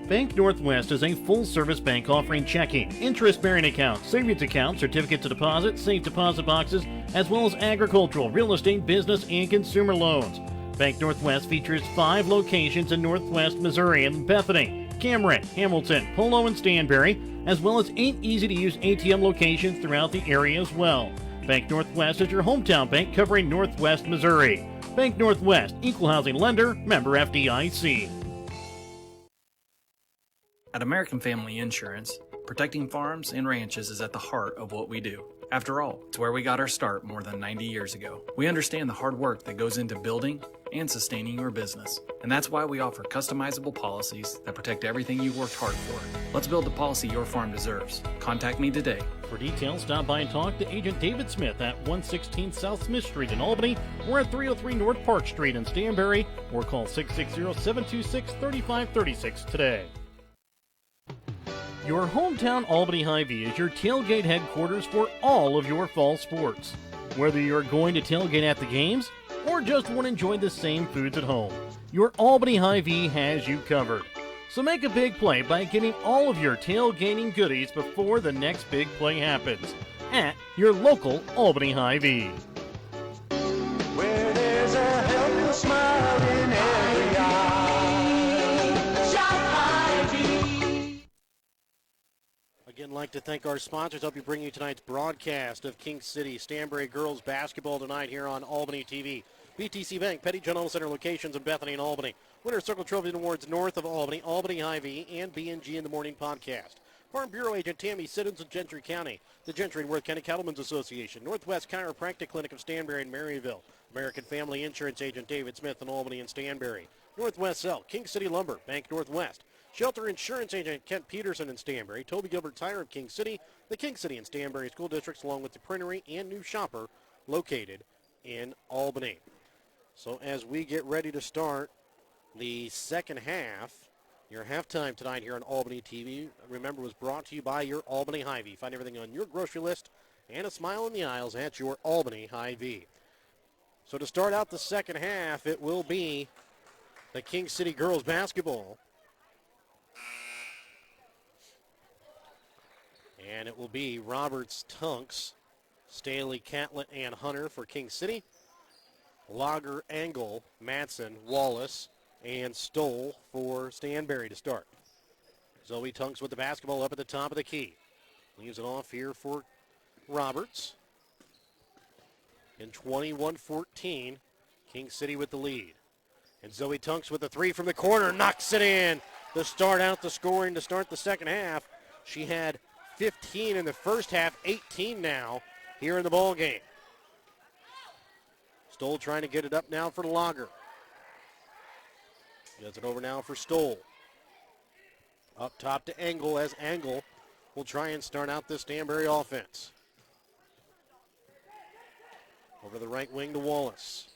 Bank Northwest is a full-service bank offering checking, interest-bearing accounts, savings accounts, certificates of deposit, safe deposit boxes, as well as agricultural, real estate, business, and consumer loans. Bank Northwest features 5 locations in Northwest Missouri in Bethany, Cameron, Hamilton, Polo, and Stanberry, as well as 8 easy-to-use ATM locations throughout the area as well. Bank Northwest is your hometown bank covering Northwest Missouri. Bank Northwest, equal housing lender, member FDIC. At American Family Insurance, protecting farms and ranches is at the heart of what we do. After all, it's where we got our start more than 90 years ago. We understand the hard work that goes into building and sustaining your business. And that's why we offer customizable policies that protect everything you've worked hard for. Let's build the policy your farm deserves. Contact me today. For details, stop by and talk to Agent David Smith at 116 South Smith Street in Albany or at 303 North Park Street in Stanberry, or call 660-726-3536 today. Your hometown Albany Hy-Vee is your tailgate headquarters for all of your fall sports. Whether you're going to tailgate at the games or just want to enjoy the same foods at home, your Albany Hy-Vee has you covered. So make a big play by getting all of your tailgating goodies before the next big play happens at your local Albany Hy-Vee. Where there's a helpful smile in every eye. Shop Hy-Vee. Again, like to thank our sponsors. Help you bring you tonight's broadcast of King City Stanberry girls basketball tonight here on Albany TV. BTC Bank, Petty John Auto Center locations in Bethany and Albany. Winter Circle Trophy Awards north of Albany, Albany Hy-Vee, and B&G in the Morning podcast. Farm Bureau Agent Tammy Siddons of Gentry County. The Gentry and Worth County Cattlemen's Association. Northwest Chiropractic Clinic of Stanberry and Maryville. American Family Insurance Agent David Smith in Albany and Stanberry. Northwest Cell, King City Lumber, Bank Northwest. Shelter Insurance Agent Kent Peterson in Stanberry. Toby Gilbert Tire of King City. The King City and Stanberry school districts, along with the Printery and New Shopper located in Albany. So as we get ready to start the second half, your halftime tonight here on Albany TV, remember, was brought to you by your Albany Hy-Vee. Find everything on your grocery list and a smile in the aisles at your Albany Hy-Vee. So to start out the second half, it will be the King City girls basketball. And it will be Roberts, Tunks, Staley, Catlett, and Hunter for King City. Lager, Engel, Matson, Wallace, and Stoll for Stanberry to start. Zoe Tunks with the basketball up at the top of the key. Leaves it off here for Roberts. In 21-14, King City with the lead. And Zoe Tunks with the three from the corner, knocks it in to start out the scoring to start the second half. She had 15 in the first half, 18 now here in the ball game. Stoll trying to get it up now for Lager. Gets it over now for Stoll. Up top to Engel as Engel will try and start out this Stanberry offense. Over the right wing to Wallace.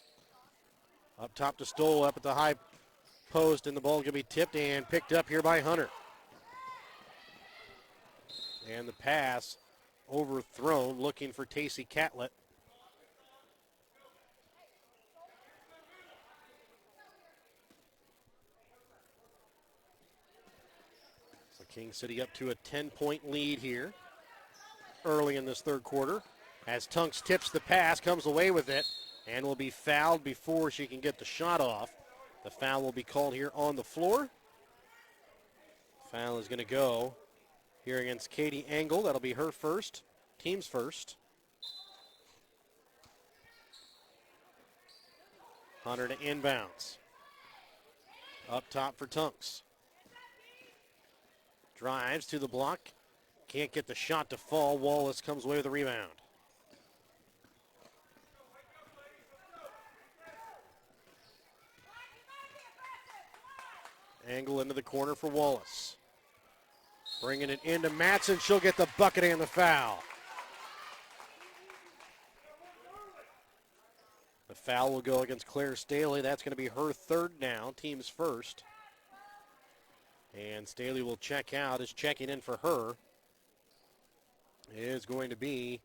Up top to Stoll, up at the high post, and the ball going to be tipped and picked up here by Hunter. And the pass overthrown, looking for Tacey Catlett. So King City up to a 10-point lead here early in this third quarter. As Tunks tips the pass, comes away with it, and will be fouled before she can get the shot off. The foul will be called here on the floor. Foul is going to go here against Katie Engel. That'll be her first, team's first. Hunter to inbounds. Up top for Tunks. Drives to the block. Can't get the shot to fall. Wallace comes away with the rebound. Engel into the corner for Wallace. Bringing it into Matson. She'll get the bucket and the foul. The foul will go against Claire Staley. That's going to be her third now, team's first. And Staley will check out. Is checking in for her is going to be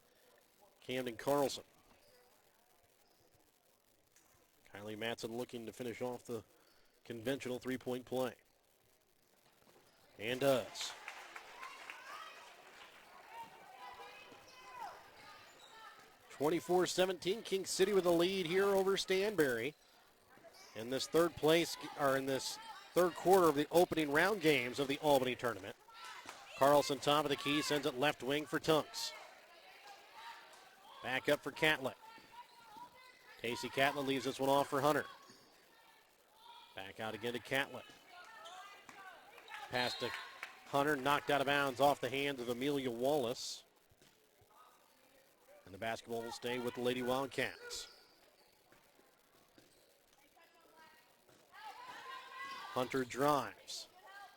Camden Carlson. Kylie Matson looking to finish off the conventional three-point play. And does. (24-17), King City with a lead here over Stanberry. In this third quarter of the opening round games of the Albany tournament. Carlson top of the key, sends it left wing for Tunks. Back up for Catlett. Tacey Catlett leaves this one off for Hunter. Back out again to Catlett. Pass to Hunter, knocked out of bounds off the hands of Amelia Wallace. And the basketball will stay with the Lady Wildcats. Hunter drives.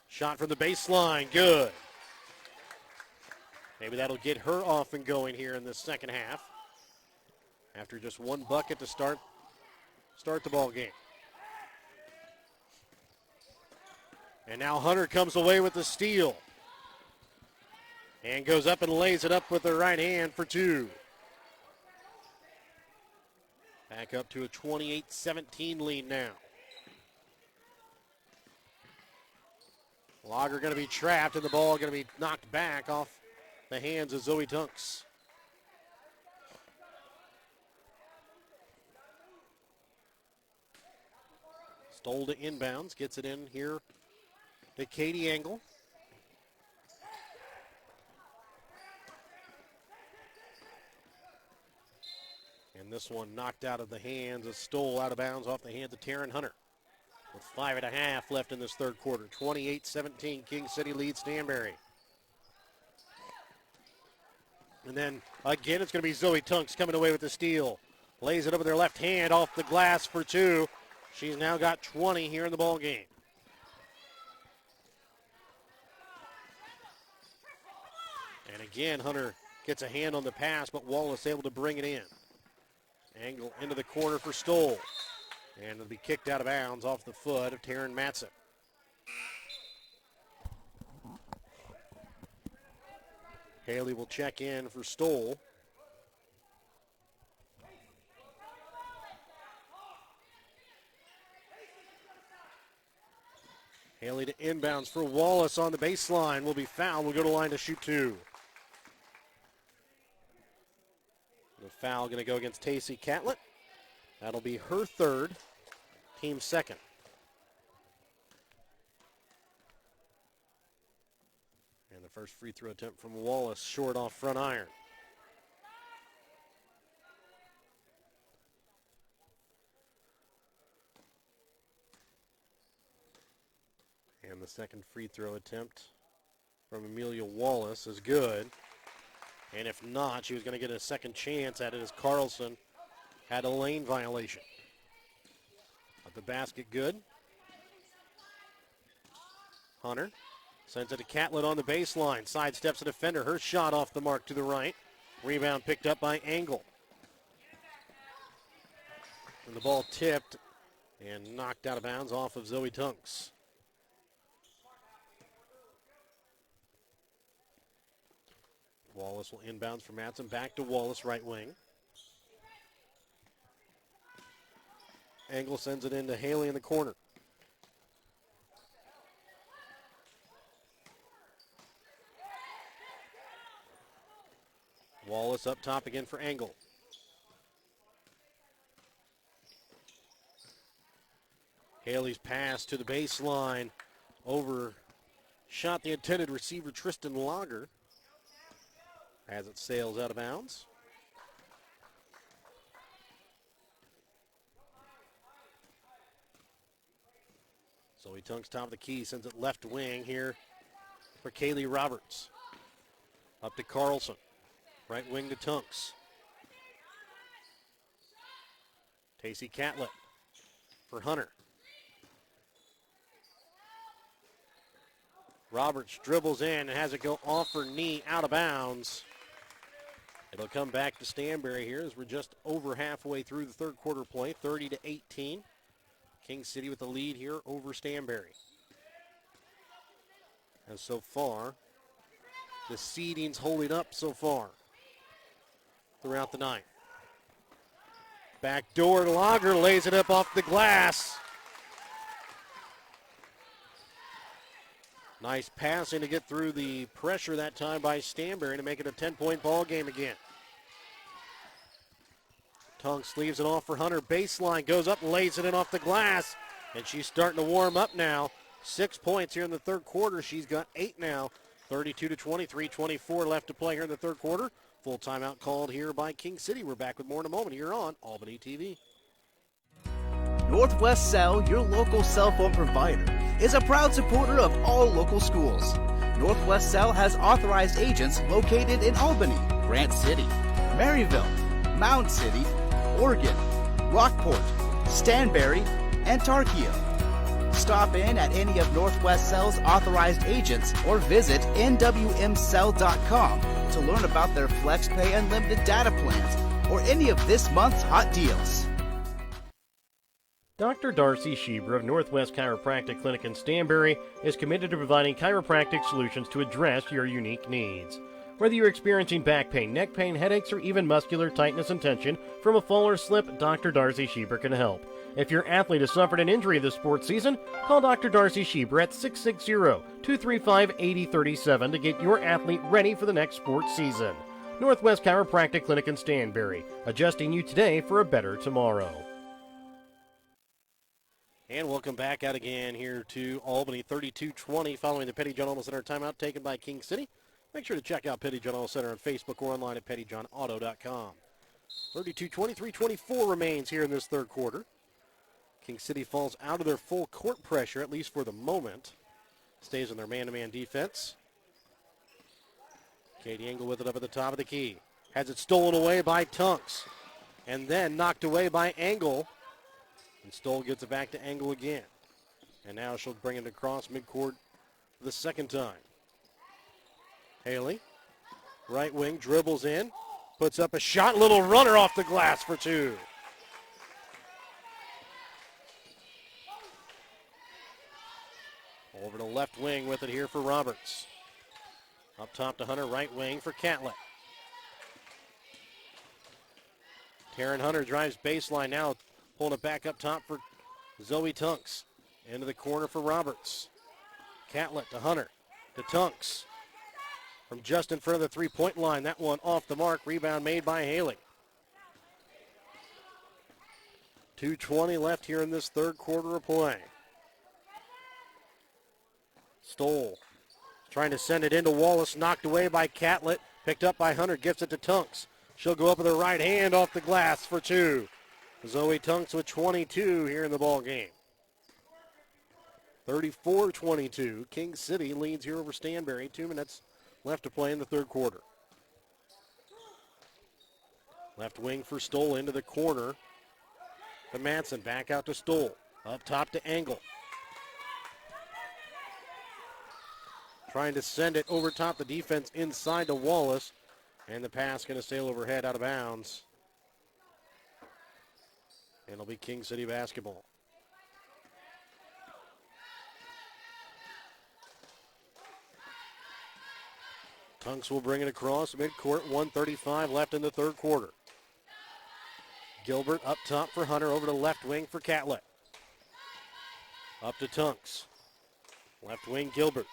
Shot from the baseline, good. Maybe that'll get her off and going here in the second half. After just one bucket to start the ball game. And now Hunter comes away with the steal. And goes up and lays it up with the right hand for two. Back up to a 28-17 lead now. Lager going to be trapped, and the ball going to be knocked back off the hands of Zoe Tunks. Stoll to inbounds, gets it in here to Katie Engel. And this one knocked out of the hands of Stoll, out of bounds off the hands of Taryn Hunter. With 5.5 left in this third quarter. 28-17, King City leads Stanberry. And then again, it's going to be Zoe Tunks coming away with the steal. Lays it up with her left hand off the glass for two. She's now got 20 here in the ball game. And again, Hunter gets a hand on the pass, but Wallace able to bring it in. Angle into the corner for Stoll. And it'll be kicked out of bounds off the foot of Taryn Matson. Haley will check in for Stoll. Haley to inbounds for Wallace on the baseline. Will be fouled. Will go to line to shoot two. The foul going to go against Tacey Catlett. That'll be her third, team second. And the first free throw attempt from Wallace, short off front iron. And the second free throw attempt from Amelia Wallace is good. And if not, she was going to get a second chance at it as Carlson had a lane violation. But the basket good. Hunter Sends it to Catlett on the baseline. Sidesteps a defender. Her shot off the mark to the right. Rebound picked up by Engel. And the ball tipped and knocked out of bounds off of Zoe Tunks. Wallace will inbounds for Matson. Back to Wallace, right wing. Engel sends it in to Haley in the corner. Wallace up top again for Engel. Haley's pass to the baseline. Overshot the intended receiver, Tristan Lager, as it sails out of bounds. Zoe Tunks top of the key, sends it left wing here for Kaylee Roberts. Up to Carlson. Right wing to Tunks. Tacey Catlett for Hunter. Roberts dribbles in and has it go off her knee, out of bounds. It'll come back to Stanberry here as we're just over halfway through the third quarter play, 30-18. King City with the lead here over Stanberry. And so far, the seeding's holding up so far throughout the night. Back door, Lager lays it up off the glass. Nice passing to get through the pressure that time by Stanberry to make it a 10-point ball game again. Tunks leaves it off for Hunter. Baseline goes up, lays it in off the glass, and she's starting to warm up now. 6 points here in the third quarter. She's got 8 now. 32-20, 3:24 left to play here in the third quarter. Full timeout called here by King City. We're back with more in a moment here on Albany TV. Northwest Cell, your local cell phone provider, is a proud supporter of all local schools. Northwest Cell has authorized agents located in Albany, Grant City, Maryville, Mound City, Oregon, Rockport, Stanberry, and Tarkio. Stop in at any of Northwest Cell's authorized agents or visit nwmcell.com to learn about their FlexPay unlimited data plans or any of this month's hot deals. Dr. Darcy Schieber of Northwest Chiropractic Clinic in Stanberry is committed to providing chiropractic solutions to address your unique needs. Whether you're experiencing back pain, neck pain, headaches, or even muscular tightness and tension from a fall or slip, Dr. Darcy Schieber can help. If your athlete has suffered an injury this sports season, call Dr. Darcy Schieber at 660-235-8037 to get your athlete ready for the next sports season. Northwest Chiropractic Clinic in Stanberry, adjusting you today for a better tomorrow. And welcome back out again here to Albany, 32-20 following the Petty John Auto Center timeout taken by King City. Make sure to check out Petty John Auto Center on Facebook or online at pettyjohnauto.com. 32-20, 3:24 remains here in this third quarter. King City falls out of their full court pressure, at least for the moment. Stays in their man-to-man defense. Katie Engel with it up at the top of the key. Has it stolen away by Tunks. And then knocked away by Engel. And Stoll gets it back to Engel again. And now she'll bring it across midcourt for the second time. Haley, right wing, dribbles in, puts up a shot, little runner off the glass for two. Over to left wing with it here for Roberts. Up top to Hunter, right wing for Catlett. Taryn Hunter drives baseline now, pulling it back up top for Zoe Tunks. Into the corner for Roberts. Catlett to Hunter, to Tunks. From just in front of the three-point line, that one off the mark. Rebound made by Haley. 2:20 left here in this third quarter of play. Stoll trying to send it into Wallace, knocked away by Catlett, picked up by Hunter, gives it to Tunks. She'll go up with her right hand off the glass for two. Zoe Tunks with 22 here in the ball game. 34-22. King City leads here over Stanberry. 2 minutes left to play in the third quarter. Left wing for Stoll into the corner. To Manson, back out to Stoll. Up top to Engel. trying to send it over top the defense inside to Wallace. And the pass going to sail overhead out of bounds. And it'll be King City basketball. Tunks will bring it across midcourt. 1:35 left in the third quarter. Gilbert up top for Hunter, over to left wing for Catlett. Up to Tunks. Left wing Gilbert.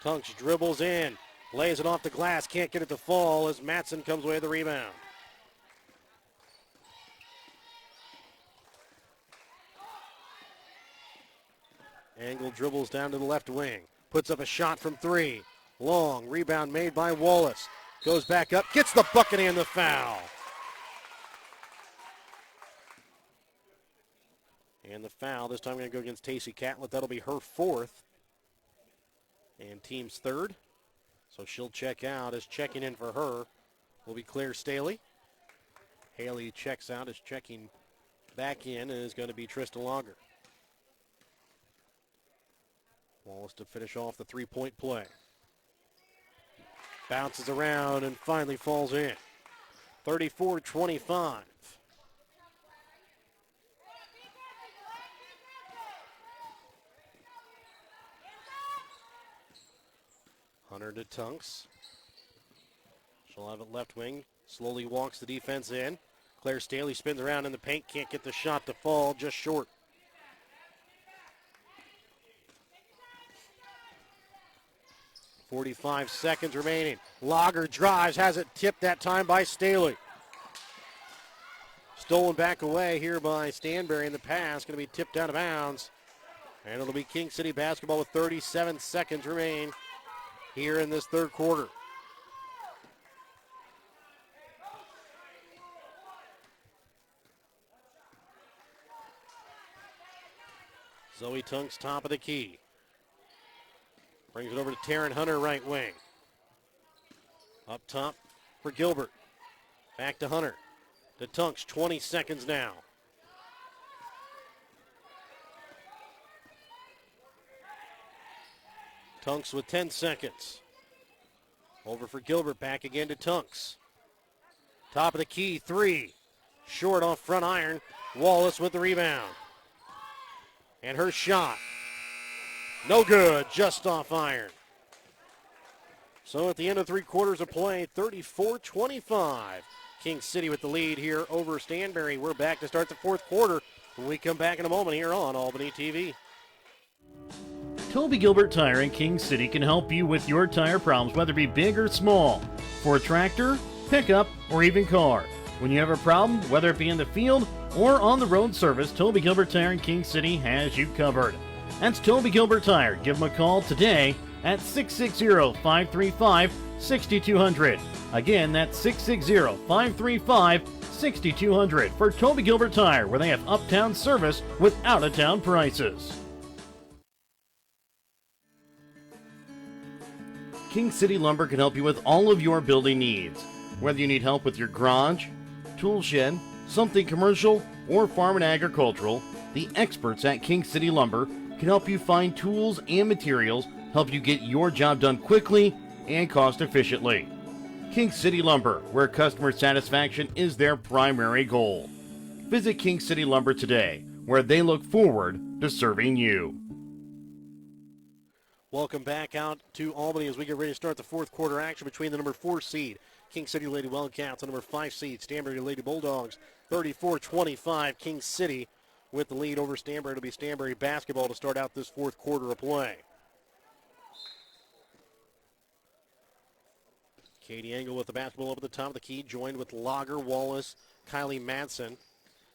Tunks dribbles in, lays it off the glass, can't get it to fall as Matson comes away with the rebound. Angle dribbles down to the left wing, puts up a shot from three. Long rebound made by Wallace. Goes back up, gets the bucket and the foul. And the foul, this time going to go against Tacey Catlett. That'll be her fourth. And team's third. So she'll check out. As checking in for her will be Claire Staley. Haley checks out. As checking back in is going to be Trista Lager. Wallace to finish off the three-point play. Bounces around and finally falls in. 34-25. Hunter to Tunks. She'll have it left wing. Slowly walks the defense in. Claire Staley spins around in the paint. Can't get the shot to fall. Just short. .45 seconds remaining. Lager drives. Has it tipped that time by Staley. Stolen back away here by Stanberry in the pass. Going to be tipped out of bounds. And it'll be King City basketball with 37 seconds remain here in this third quarter. Zoe Tunks top of the key. Brings it over to Taryn Hunter, right wing. Up top for Gilbert. Back to Hunter. To Tunks, 20 seconds now. Tunks with 10 seconds. Over for Gilbert, back again to Tunks. Top of the key, three. Short off front iron. Wallace with the rebound. And her shot. No good, just off iron. So at the end of three quarters of play, 34-25. King City with the lead here over Stanberry. We're back to start the fourth quarter when we come back in a moment here on Albany TV. Toby Gilbert Tire in King City can help you with your tire problems, whether it be big or small. For a tractor, pickup, or even car. When you have a problem, whether it be in the field or on the road service, Toby Gilbert Tire in King City has you covered. That's Toby Gilbert Tire. Give them a call today at 660-535-6200. Again, that's 660-535-6200 for Toby Gilbert Tire, where they have uptown service with out-of-town prices. King City Lumber can help you with all of your building needs. Whether you need help with your garage, tool shed, something commercial, or farm and agricultural, the experts at King City Lumber can help you find tools and materials, help you get your job done quickly and cost efficiently. King City Lumber, where customer satisfaction is their primary goal. Visit King City Lumber today, where they look forward to serving you. Welcome back out to Albany as we get ready to start the fourth quarter action between the number 4 seed, King City Lady Wildcats, and number 5 seed, Stanberry Lady Bulldogs. 34-25, King City with the lead over Stanberry. It'll be Stanberry basketball to start out this fourth quarter of play. Katie Engel with the basketball over the top of the key, joined with Lager, Wallace, Kylie Madsen,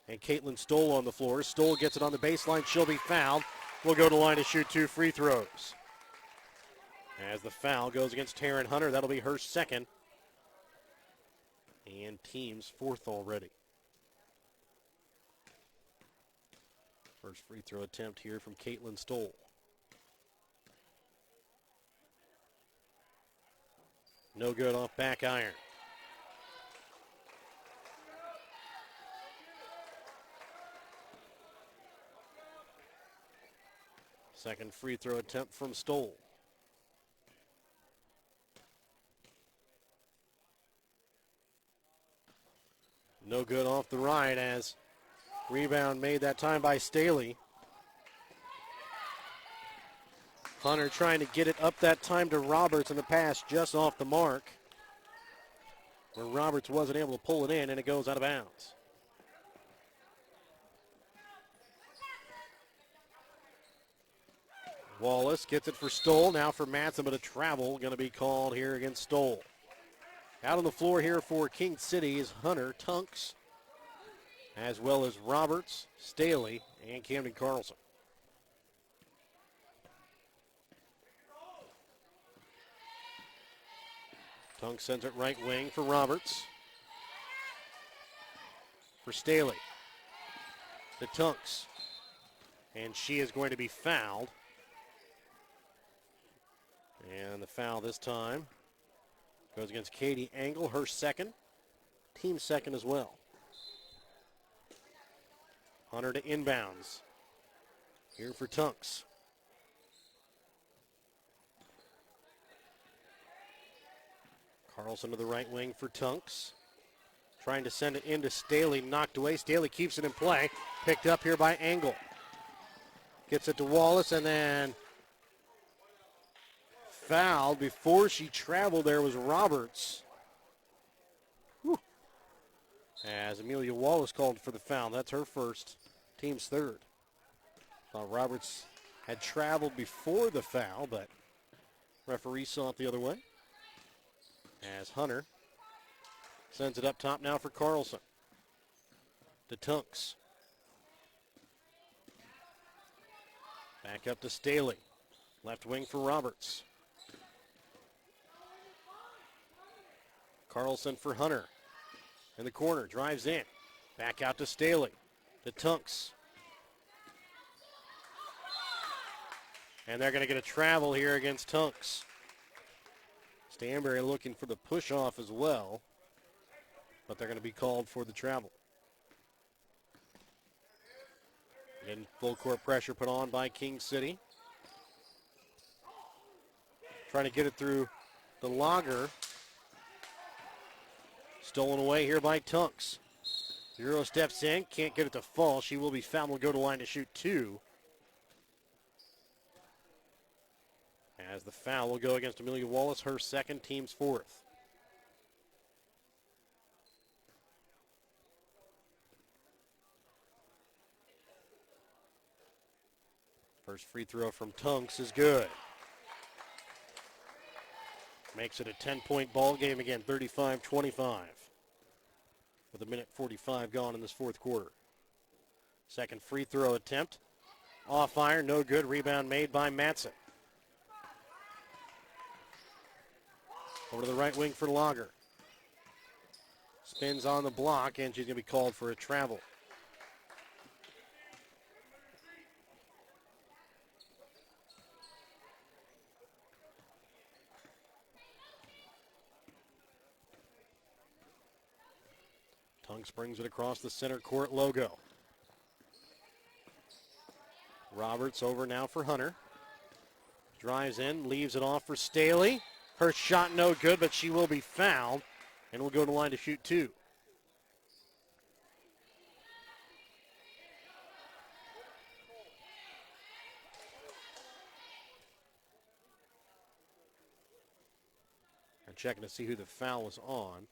and Caitlin Stoll on the floor. Stoll gets it on the baseline. She'll be fouled. We'll go to the line to shoot 2 free throws. As the foul goes against Taryn Hunter, that'll be her second. And team's fourth already. First free throw attempt here from Caitlin Stoll. No good off back iron. Second free throw attempt from Stoll. No good off the right as rebound made that time by Staley. Hunter trying to get it up that time to Roberts, and the pass just off the mark, where Roberts wasn't able to pull it in, and it goes out of bounds. Wallace gets it for Stoll, now for Matson, but a travel going to be called here against Stoll. Out on the floor here for King City is Hunter, Tunks, as well as Roberts, Staley, and Camden Carlson. Tunks sends it right wing for Roberts. For Staley. To Tunks. And she is going to be fouled. And the foul this time goes against Katie Engel, her second. Team second as well. Hunter to inbounds. Here for Tunks. Carlson to the right wing for Tunks. Trying to send it into Staley, knocked away. Staley keeps it in play. Picked up here by Engel. Gets it to Wallace and then fouled before she traveled. There was Roberts. Whew. As Amelia Wallace called for the foul. That's her first, team's third. Roberts had traveled before the foul, but referee saw it the other way. As Hunter sends it up top now for Carlson. To Tunks. Back up to Staley. Left wing for Roberts. Carlson for Hunter. In the corner, drives in. Back out to Staley. To Tunks. And they're going to get a travel here against Tunks. Stanberry looking for the push-off as well, but they're going to be called for the travel. Again, full court pressure put on by King City. Trying to get it through the Lager. Stolen away here by Tunks. Euro steps in, can't get it to fall. She will be fouled, will go to line to shoot two. As the foul will go against Amelia Wallace, her second, team's fourth. First free throw from Tunks is good. Makes it a 10-point ball game again, 35-25. With a minute 45 gone in this fourth quarter. Second free throw attempt. Off iron, no good. Rebound made by Matson. Over to the right wing for Lager. Spins on the block, and she's going to be called for a travel. Tunks brings it across the center court logo. Roberts over now for Hunter. Drives in, leaves it off for Staley. Her shot no good, but she will be fouled and will go to line to shoot two. I'm checking to see who the foul was on.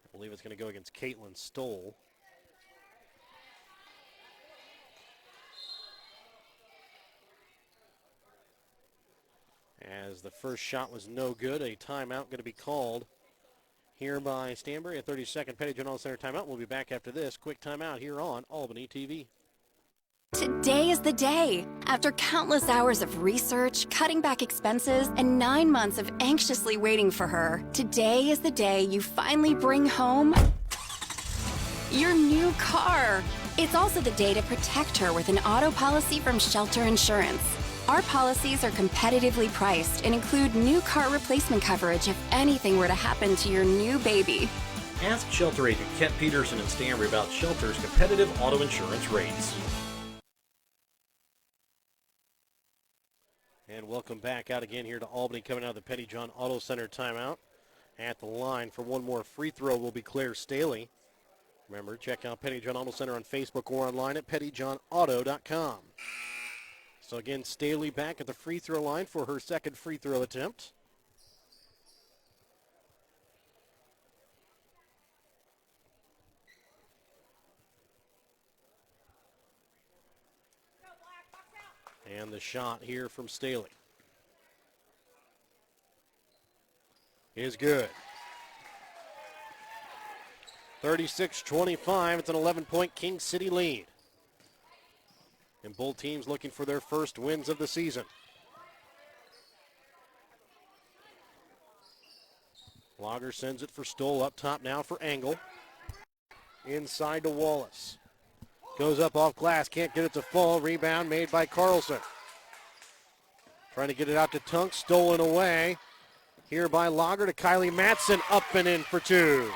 I believe it's going to go against Caitlin Stoll. As the first shot was no good, a timeout going to be called here by Stanberry. A 30-second Petty General Center timeout. We'll be back after this quick timeout here on Albany TV. Today is the day. After countless hours of research, cutting back expenses, and 9 months of anxiously waiting for her, today is the day you finally bring home your new car. It's also the day to protect her with an auto policy from Shelter Insurance. Our policies are competitively priced and include new car replacement coverage if anything were to happen to your new baby. Ask Shelter agent Kent Peterson and Stanberry about Shelter's competitive auto insurance rates. And welcome back out again here to Albany, coming out of the Petty John Auto Center timeout. At the line for one more free throw will be Claire Staley. Remember, check out Petty John Auto Center on Facebook or online at pettyjohnauto.com. So again, Staley back at the free throw line for her second free throw attempt. And the shot here from Staley is good. 36-25. It's an 11-point King City lead. And both teams looking for their first wins of the season. Lager sends it for Stoll up top now for Engel. Inside to Wallace. Goes up off glass, can't get it to fall. Rebound made by Carlson. Trying to get it out to Tunk, stolen away. Here by Lager to Kylie Matson, up and in for two.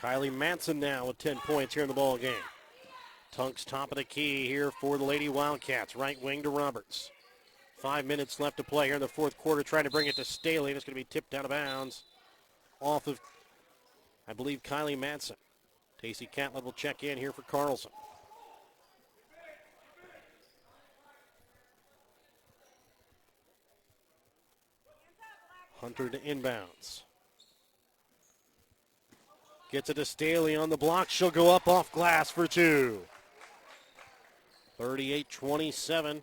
Kylie Matson now with 10 points here in the ball game. Tunk's top of the key here for the Lady Wildcats. Right wing to Roberts. 5 minutes left to play here in the fourth quarter. Trying to bring it to Staley. And it's going to be tipped out of bounds off of, I believe, Kylie Matson. Tacey Catlett will check in here for Carlson. Hunter to inbounds. Gets it to Staley on the block. She'll go up off glass for two. 38-27.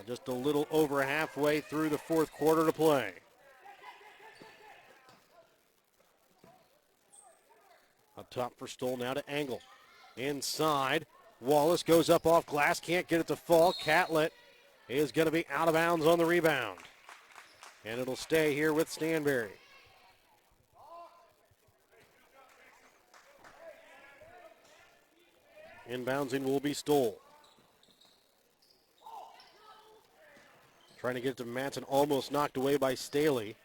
Just a little over halfway through the fourth quarter to play. Up top for Stoll now to Engel. Inside. Wallace goes up off glass. Can't get it to fall. Catlett is going to be out of bounds on the rebound. And it'll stay here with Stanberry. Inboundsing will be Stoll. Trying to get it to Matson, almost knocked away by Staley.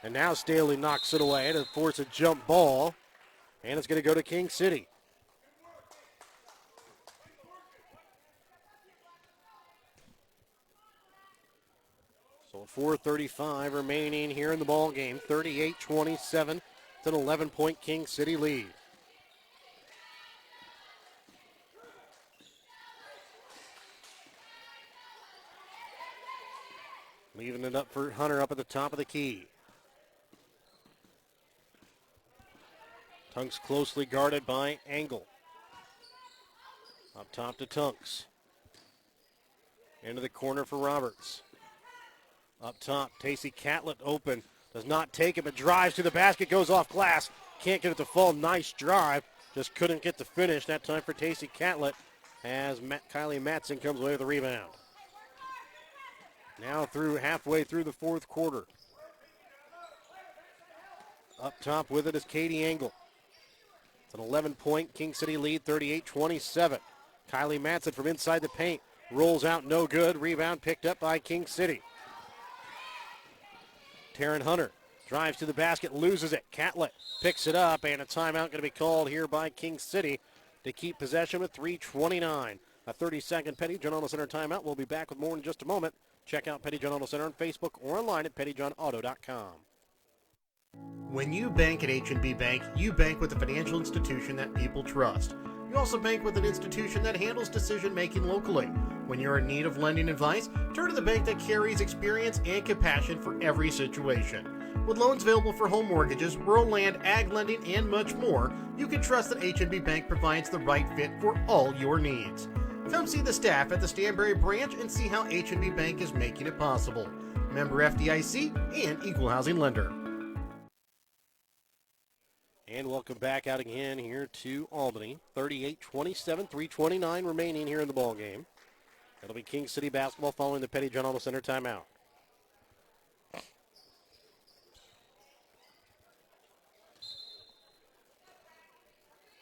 And now Staley knocks it away to force a jump ball. And it's going to go to King City. So 4:35 remaining here in the ball game. 38-27. It's an 11-point King City lead. Leaving it up for Hunter up at the top of the key. Tunks closely guarded by Engel. Up top to Tunks. Into the corner for Roberts. Up top, Tacey Catlett open. Does not take it, but drives to the basket, goes off glass. Can't get it to fall. Nice drive. Just couldn't get the finish that time for Tacey Catlett as Kylie Matson comes away with the rebound. Now halfway through the fourth quarter. Up top with it is Katie Engel. It's an 11-point King City lead, 38-27. Kylie Matson from inside the paint. Rolls out, no good. Rebound picked up by King City. Taryn Hunter drives to the basket, loses it. Catlett picks it up, and a timeout going to be called here by King City to keep possession with 3:29. A 30-second Petty John Auto Center timeout. We'll be back with more in just a moment. Check out Petty John Auto Center on Facebook or online at pettyjohnauto.com. When you bank at H&B Bank, you bank with a financial institution that people trust. You also bank with an institution that handles decision-making locally. When you're in need of lending advice, turn to the bank that carries experience and compassion for every situation. With loans available for home mortgages, rural land, ag lending, and much more, you can trust that H&B Bank provides the right fit for all your needs. Come see the staff at the Stanberry branch and see how H&B Bank is making it possible. Member FDIC and equal housing lender. And welcome back out again here to Albany. 38-27, 3:29 remaining here in the ball game. It'll be King City basketball following the Petty John Auto Center timeout.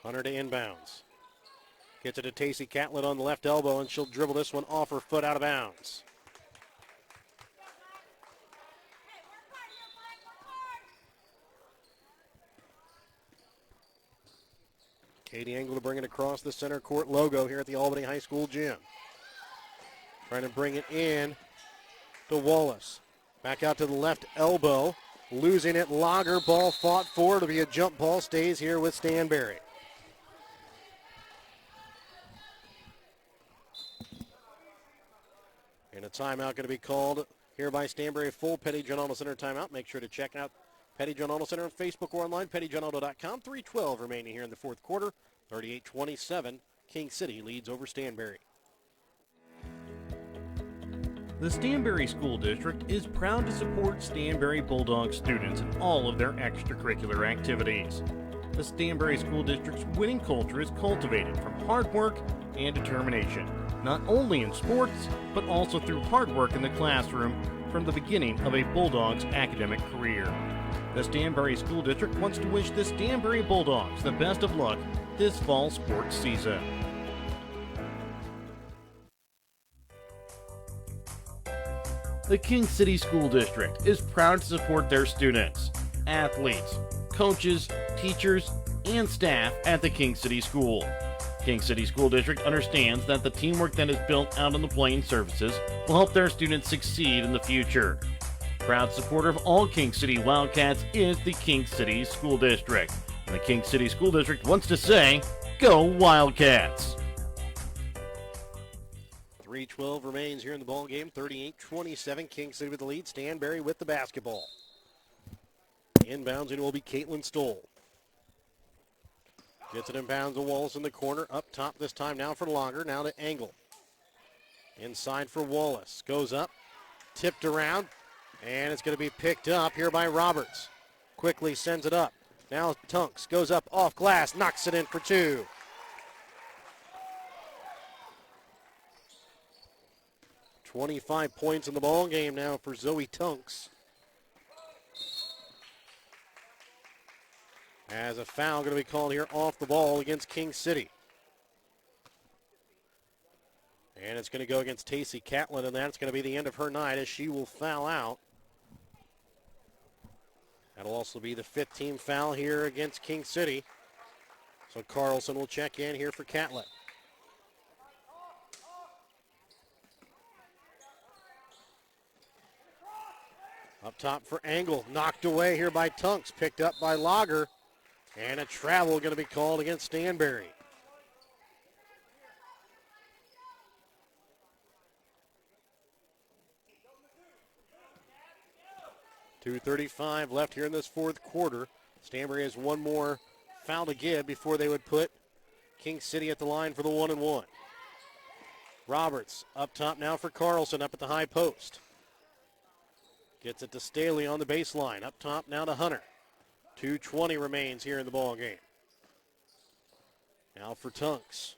Hunter to inbounds. Gets it to Tacey Catlett on the left elbow, and she'll dribble this one off her foot out of bounds. Katie Engel to bring it across the center court logo here at the Albany High School gym. Trying to bring it in to Wallace. Back out to the left elbow. Losing it, Lager. Ball fought for. It'll be a jump ball. Stays here with Stanberry. And a timeout going to be called here by Stanberry. Full Petty John Auto Center timeout. Make sure to check out Petty John Auto Center on Facebook or online, pettyjohnauto.com. 3:12 remaining here in the fourth quarter. 38-27. King City leads over Stanberry. The Stanberry School District is proud to support Stanberry Bulldog students in all of their extracurricular activities. The Stanberry School District's winning culture is cultivated from hard work and determination, not only in sports, but also through hard work in the classroom from the beginning of a Bulldog's academic career. The Stanberry School District wants to wish the Stanberry Bulldogs the best of luck this fall sports season. The King City School District is proud to support their students, athletes, coaches, teachers, and staff at the King City School. King City School District understands that the teamwork that is built out on the playing surfaces will help their students succeed in the future. Proud supporter of all King City Wildcats is the King City School District. And the King City School District wants to say, go Wildcats! 3:12 remains here in the ball game. 38-27. King City with the lead. Stanberry with the basketball. Inbounds it will be Caitlin Stoll. Gets it inbounds to Wallace in the corner. Up top this time now for Lager. Now to Engel. Inside for Wallace. Goes up. Tipped around. And it's going to be picked up here by Roberts. Quickly sends it up. Now Tunks goes up off glass. Knocks it in for two. .25 points in the ball game now for Zoe Tunks. As a foul going to be called here off the ball against King City. And it's going to go against Tacey Catlin, and that's going to be the end of her night as she will foul out. That'll also be the fifth team foul here against King City. So Carlson will check in here for Catlin. Up top for Engel. Knocked away here by Tunks. Picked up by Lager. And a travel going to be called against Stanberry. .235 left here in this fourth quarter. Stanberry has one more foul to give before they would put King City at the line for the 1-and-1. Roberts up top now for Carlson up at the high post. Gets it to Staley on the baseline. Up top now to Hunter. 2:20 remains here in the ball game. Now for Tunks.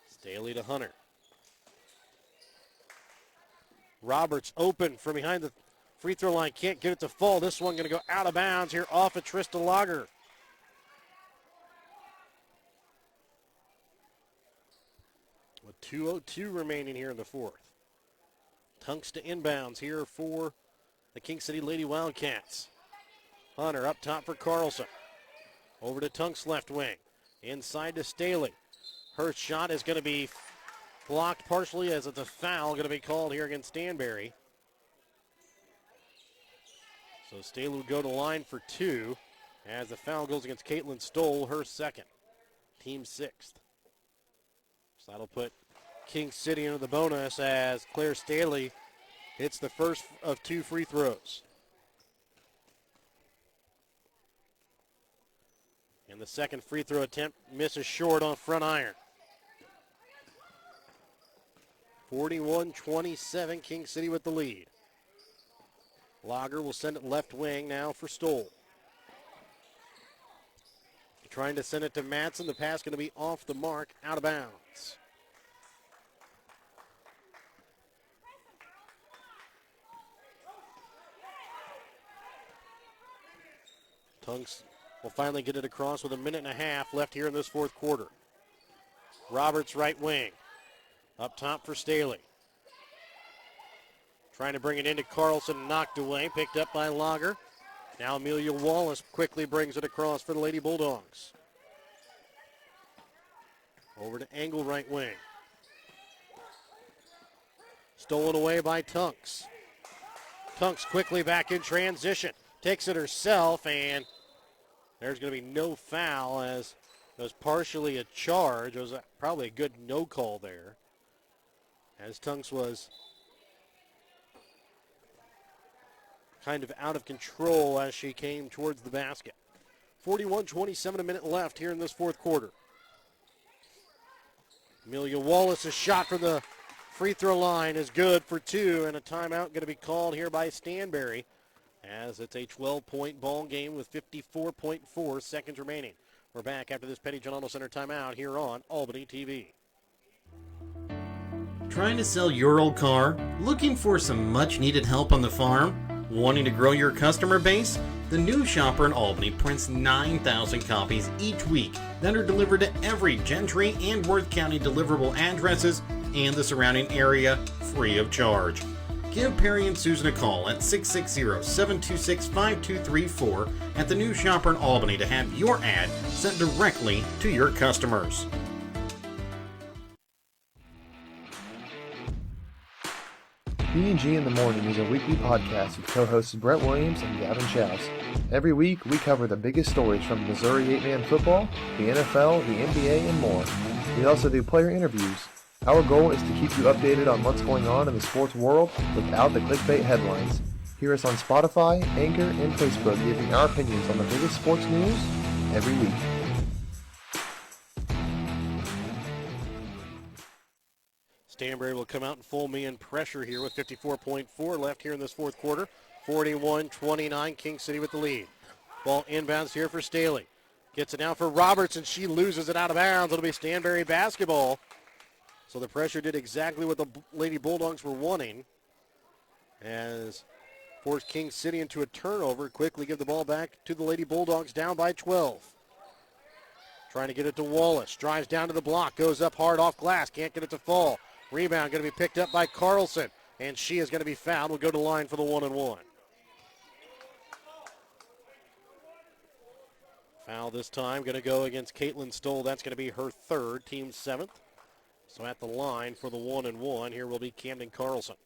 Staley to Hunter. Roberts open from behind the free throw line. Can't get it to fall. This one going to go out of bounds here off of Trista Lager. With 2:02 remaining here in the fourth. Tunks to inbounds here for the King City Lady Wildcats. Hunter up top for Carlson. Over to Tunks left wing. Inside to Staley. Her shot is going to be blocked partially as it's a foul going to be called here against Stanberry. So Staley will go to line for two as the foul goes against Caitlin Stoll, her second. Team sixth. So that'll put King City into the bonus as Claire Staley hits the first of two free throws. And the second free throw attempt misses short on front iron. 41-27, King City with the lead. Lager will send it left wing now for Stoll. Trying to send it to Madsen. The pass going to be off the mark, out of bounds. Tunks will finally get it across with a minute and a half left here in this fourth quarter. Roberts right wing. Up top for Staley. Trying to bring it into Carlson, knocked away, picked up by Lager. Now Amelia Wallace quickly brings it across for the Lady Bulldogs. Over to Engel, right wing. Stolen away by Tunks. Tunks quickly back in transition. Takes it herself, and there's going to be no foul as it was partially a charge. It was probably a good no call there, as Tunks was kind of out of control as she came towards the basket. 41-27, a minute left here in this fourth quarter. Amelia Wallace's shot from the free throw line is good for two, and a timeout going to be called here by Stanberry, as it's a 12-point ball game with 54.4 seconds remaining. We're back after this Petty John Auto Center timeout here on Albany TV. Trying to sell your old car? Looking for some much-needed help on the farm? Wanting to grow your customer base? The New Shopper in Albany prints 9,000 copies each week that are delivered to every Gentry and Worth County deliverable addresses and the surrounding area free of charge. Give Perry and Susan a call at 660-726-5234 at the New Shopper in Albany to have your ad sent directly to your customers. B&G in the Morning is a weekly podcast with co-hosts Brett Williams and Gavin Schaus. Every week, we cover the biggest stories from Missouri 8-man football, the NFL, the NBA, and more. We also do player interviews. Our goal is to keep you updated on what's going on in the sports world without the clickbait headlines. Hear us on Spotify, Anchor, and Facebook giving our opinions on the biggest sports news every week. Stanberry will come out in full man pressure here with 54.4 left here in this fourth quarter. 41-29, King City with the lead. Ball inbounds here for Staley. Gets it down for Roberts, and she loses it out of bounds. It'll be Stanberry basketball. So the pressure did exactly what the Lady Bulldogs were wanting, as forced King City into a turnover. Quickly give the ball back to the Lady Bulldogs, down by 12. Trying to get it to Wallace. Drives down to the block. Goes up hard off glass. Can't get it to fall. Rebound going to be picked up by Carlson, and she is going to be fouled. We'll go to the line for the 1-and-1. Foul this time going to go against Caitlin Stoll. That's going to be her third, team seventh. So at the line for the 1-and-1, here will be Camden Carlson.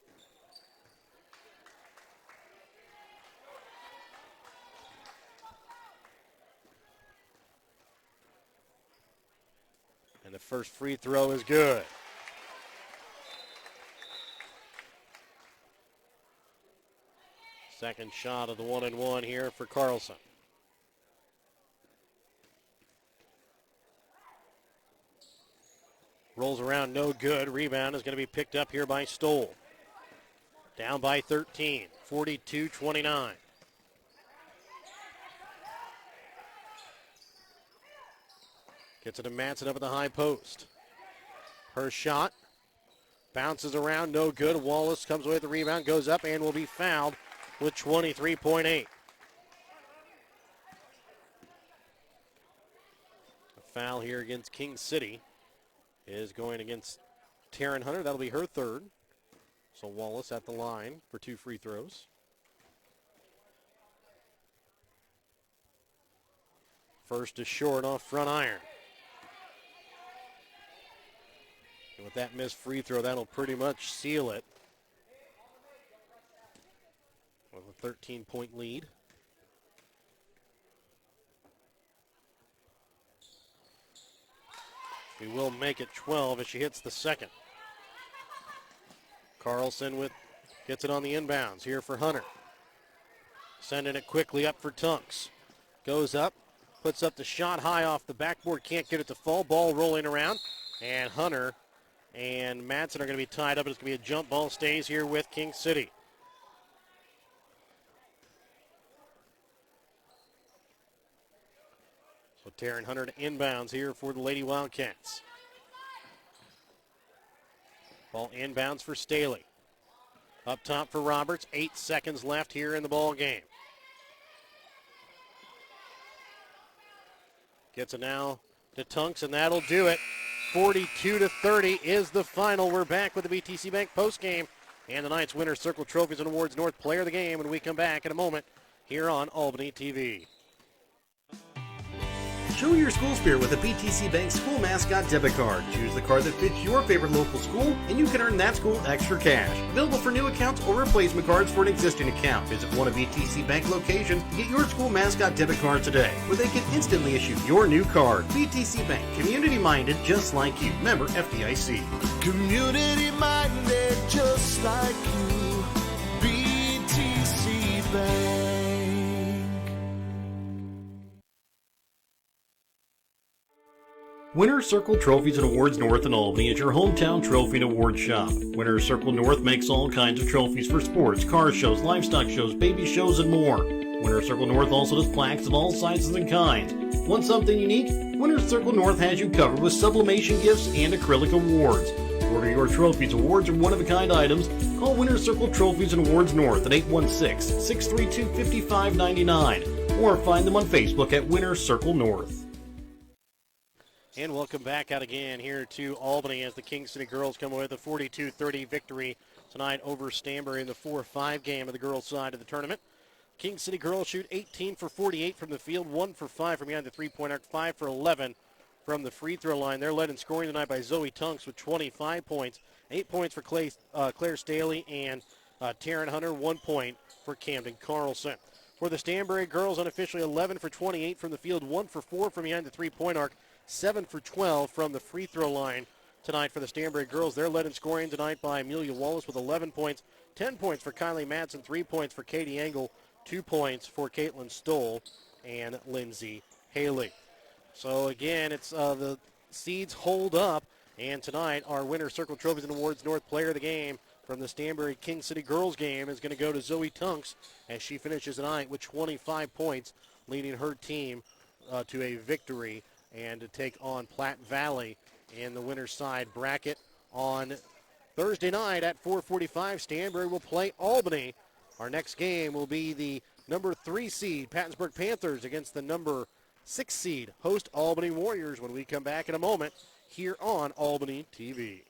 And the first free throw is good. Second shot of the 1-and-1 here for Carlson. Rolls around, no good. Rebound is going to be picked up here by Stoll. Down by 13, 42-29. Gets it to Matson up at the high post. Her shot bounces around, no good. Wallace comes away with the rebound, goes up, and will be fouled with 23.8. A foul here against King City is going against Taryn Hunter. That'll be her third. So Wallace at the line for two free throws. First is short off front iron. And with that missed free throw, that'll pretty much seal it. With a 13-point lead. She will make it 12 as she hits the second. Carlson gets it on the inbounds here for Hunter. Sending it quickly up for Tunks. Goes up, puts up the shot high off the backboard, can't get it to fall. Ball rolling around, and Hunter and Madsen are going to be tied up. It's going to be a jump ball, stays here with King City. So Taryn Hunter to inbounds here for the Lady Wildcats. Ball inbounds for Staley. Up top for Roberts. 8 seconds left here in the ball game. Gets it now to Tunks, and that'll do it. 42-30 is the final. We're back with the BTC Bank postgame and tonight's winner Circle Trophies and Awards North Player of the Game when we come back in a moment here on Albany TV. Show your school spirit with a BTC Bank School Mascot Debit Card. Choose the card that fits your favorite local school, and you can earn that school extra cash. Available for new accounts or replacement cards for an existing account. Visit one of BTC Bank locations to get your school mascot debit card today, where they can instantly issue your new card. BTC Bank, community-minded just like you. Member FDIC. Community-minded just like you. BTC Bank. Winner's Circle Trophies and Awards North in Albany is your hometown trophy and award shop. Winner's Circle North makes all kinds of trophies for sports, car shows, livestock shows, baby shows, and more. Winner's Circle North also does plaques of all sizes and kinds. Want something unique? Winner's Circle North has you covered with sublimation gifts and acrylic awards. Order your trophies, awards, or one-of-a-kind items. Call Winner's Circle Trophies and Awards North at 816-632-5599 or find them on Facebook at Winner's Circle North. And welcome back out again here to Albany as the King City girls come away with a 42-30 victory tonight over Stanberry in the 4-5 game of the girls' side of the tournament. King City girls shoot 18 for 48 from the field, 1 for 5 from behind the three-point arc, 5 for 11 from the free throw line. They're led in scoring tonight by Zoe Tunks with 25 points, 8 points for Claire Staley and Taryn Hunter, 1 point for Camden Carlson. For the Stanberry girls, unofficially 11 for 28 from the field, 1 for 4 from behind the three-point arc, 7 for 12 from the free throw line tonight for the Stanberry girls. They're led in scoring tonight by Amelia Wallace with 11 points, 10 points for Kylie Madsen, 3 points for Katie Engel, 2 points for Caitlin Stoll and Lindsay Haley. So again, it's the seeds hold up, and tonight our Winner's Circle Trophies and Awards North Player of the Game from the Stanberry King City girls game is going to go to Zoe Tunks as she finishes tonight with 25 points, leading her team to a victory and to take on Platte Valley in the winner's side bracket. On Thursday night at 4:45, Stanberry will play Albany. Our next game will be the number 3 seed Pattonsburg Panthers against the number 6 seed host Albany Warriors when we come back in a moment here on Albany TV.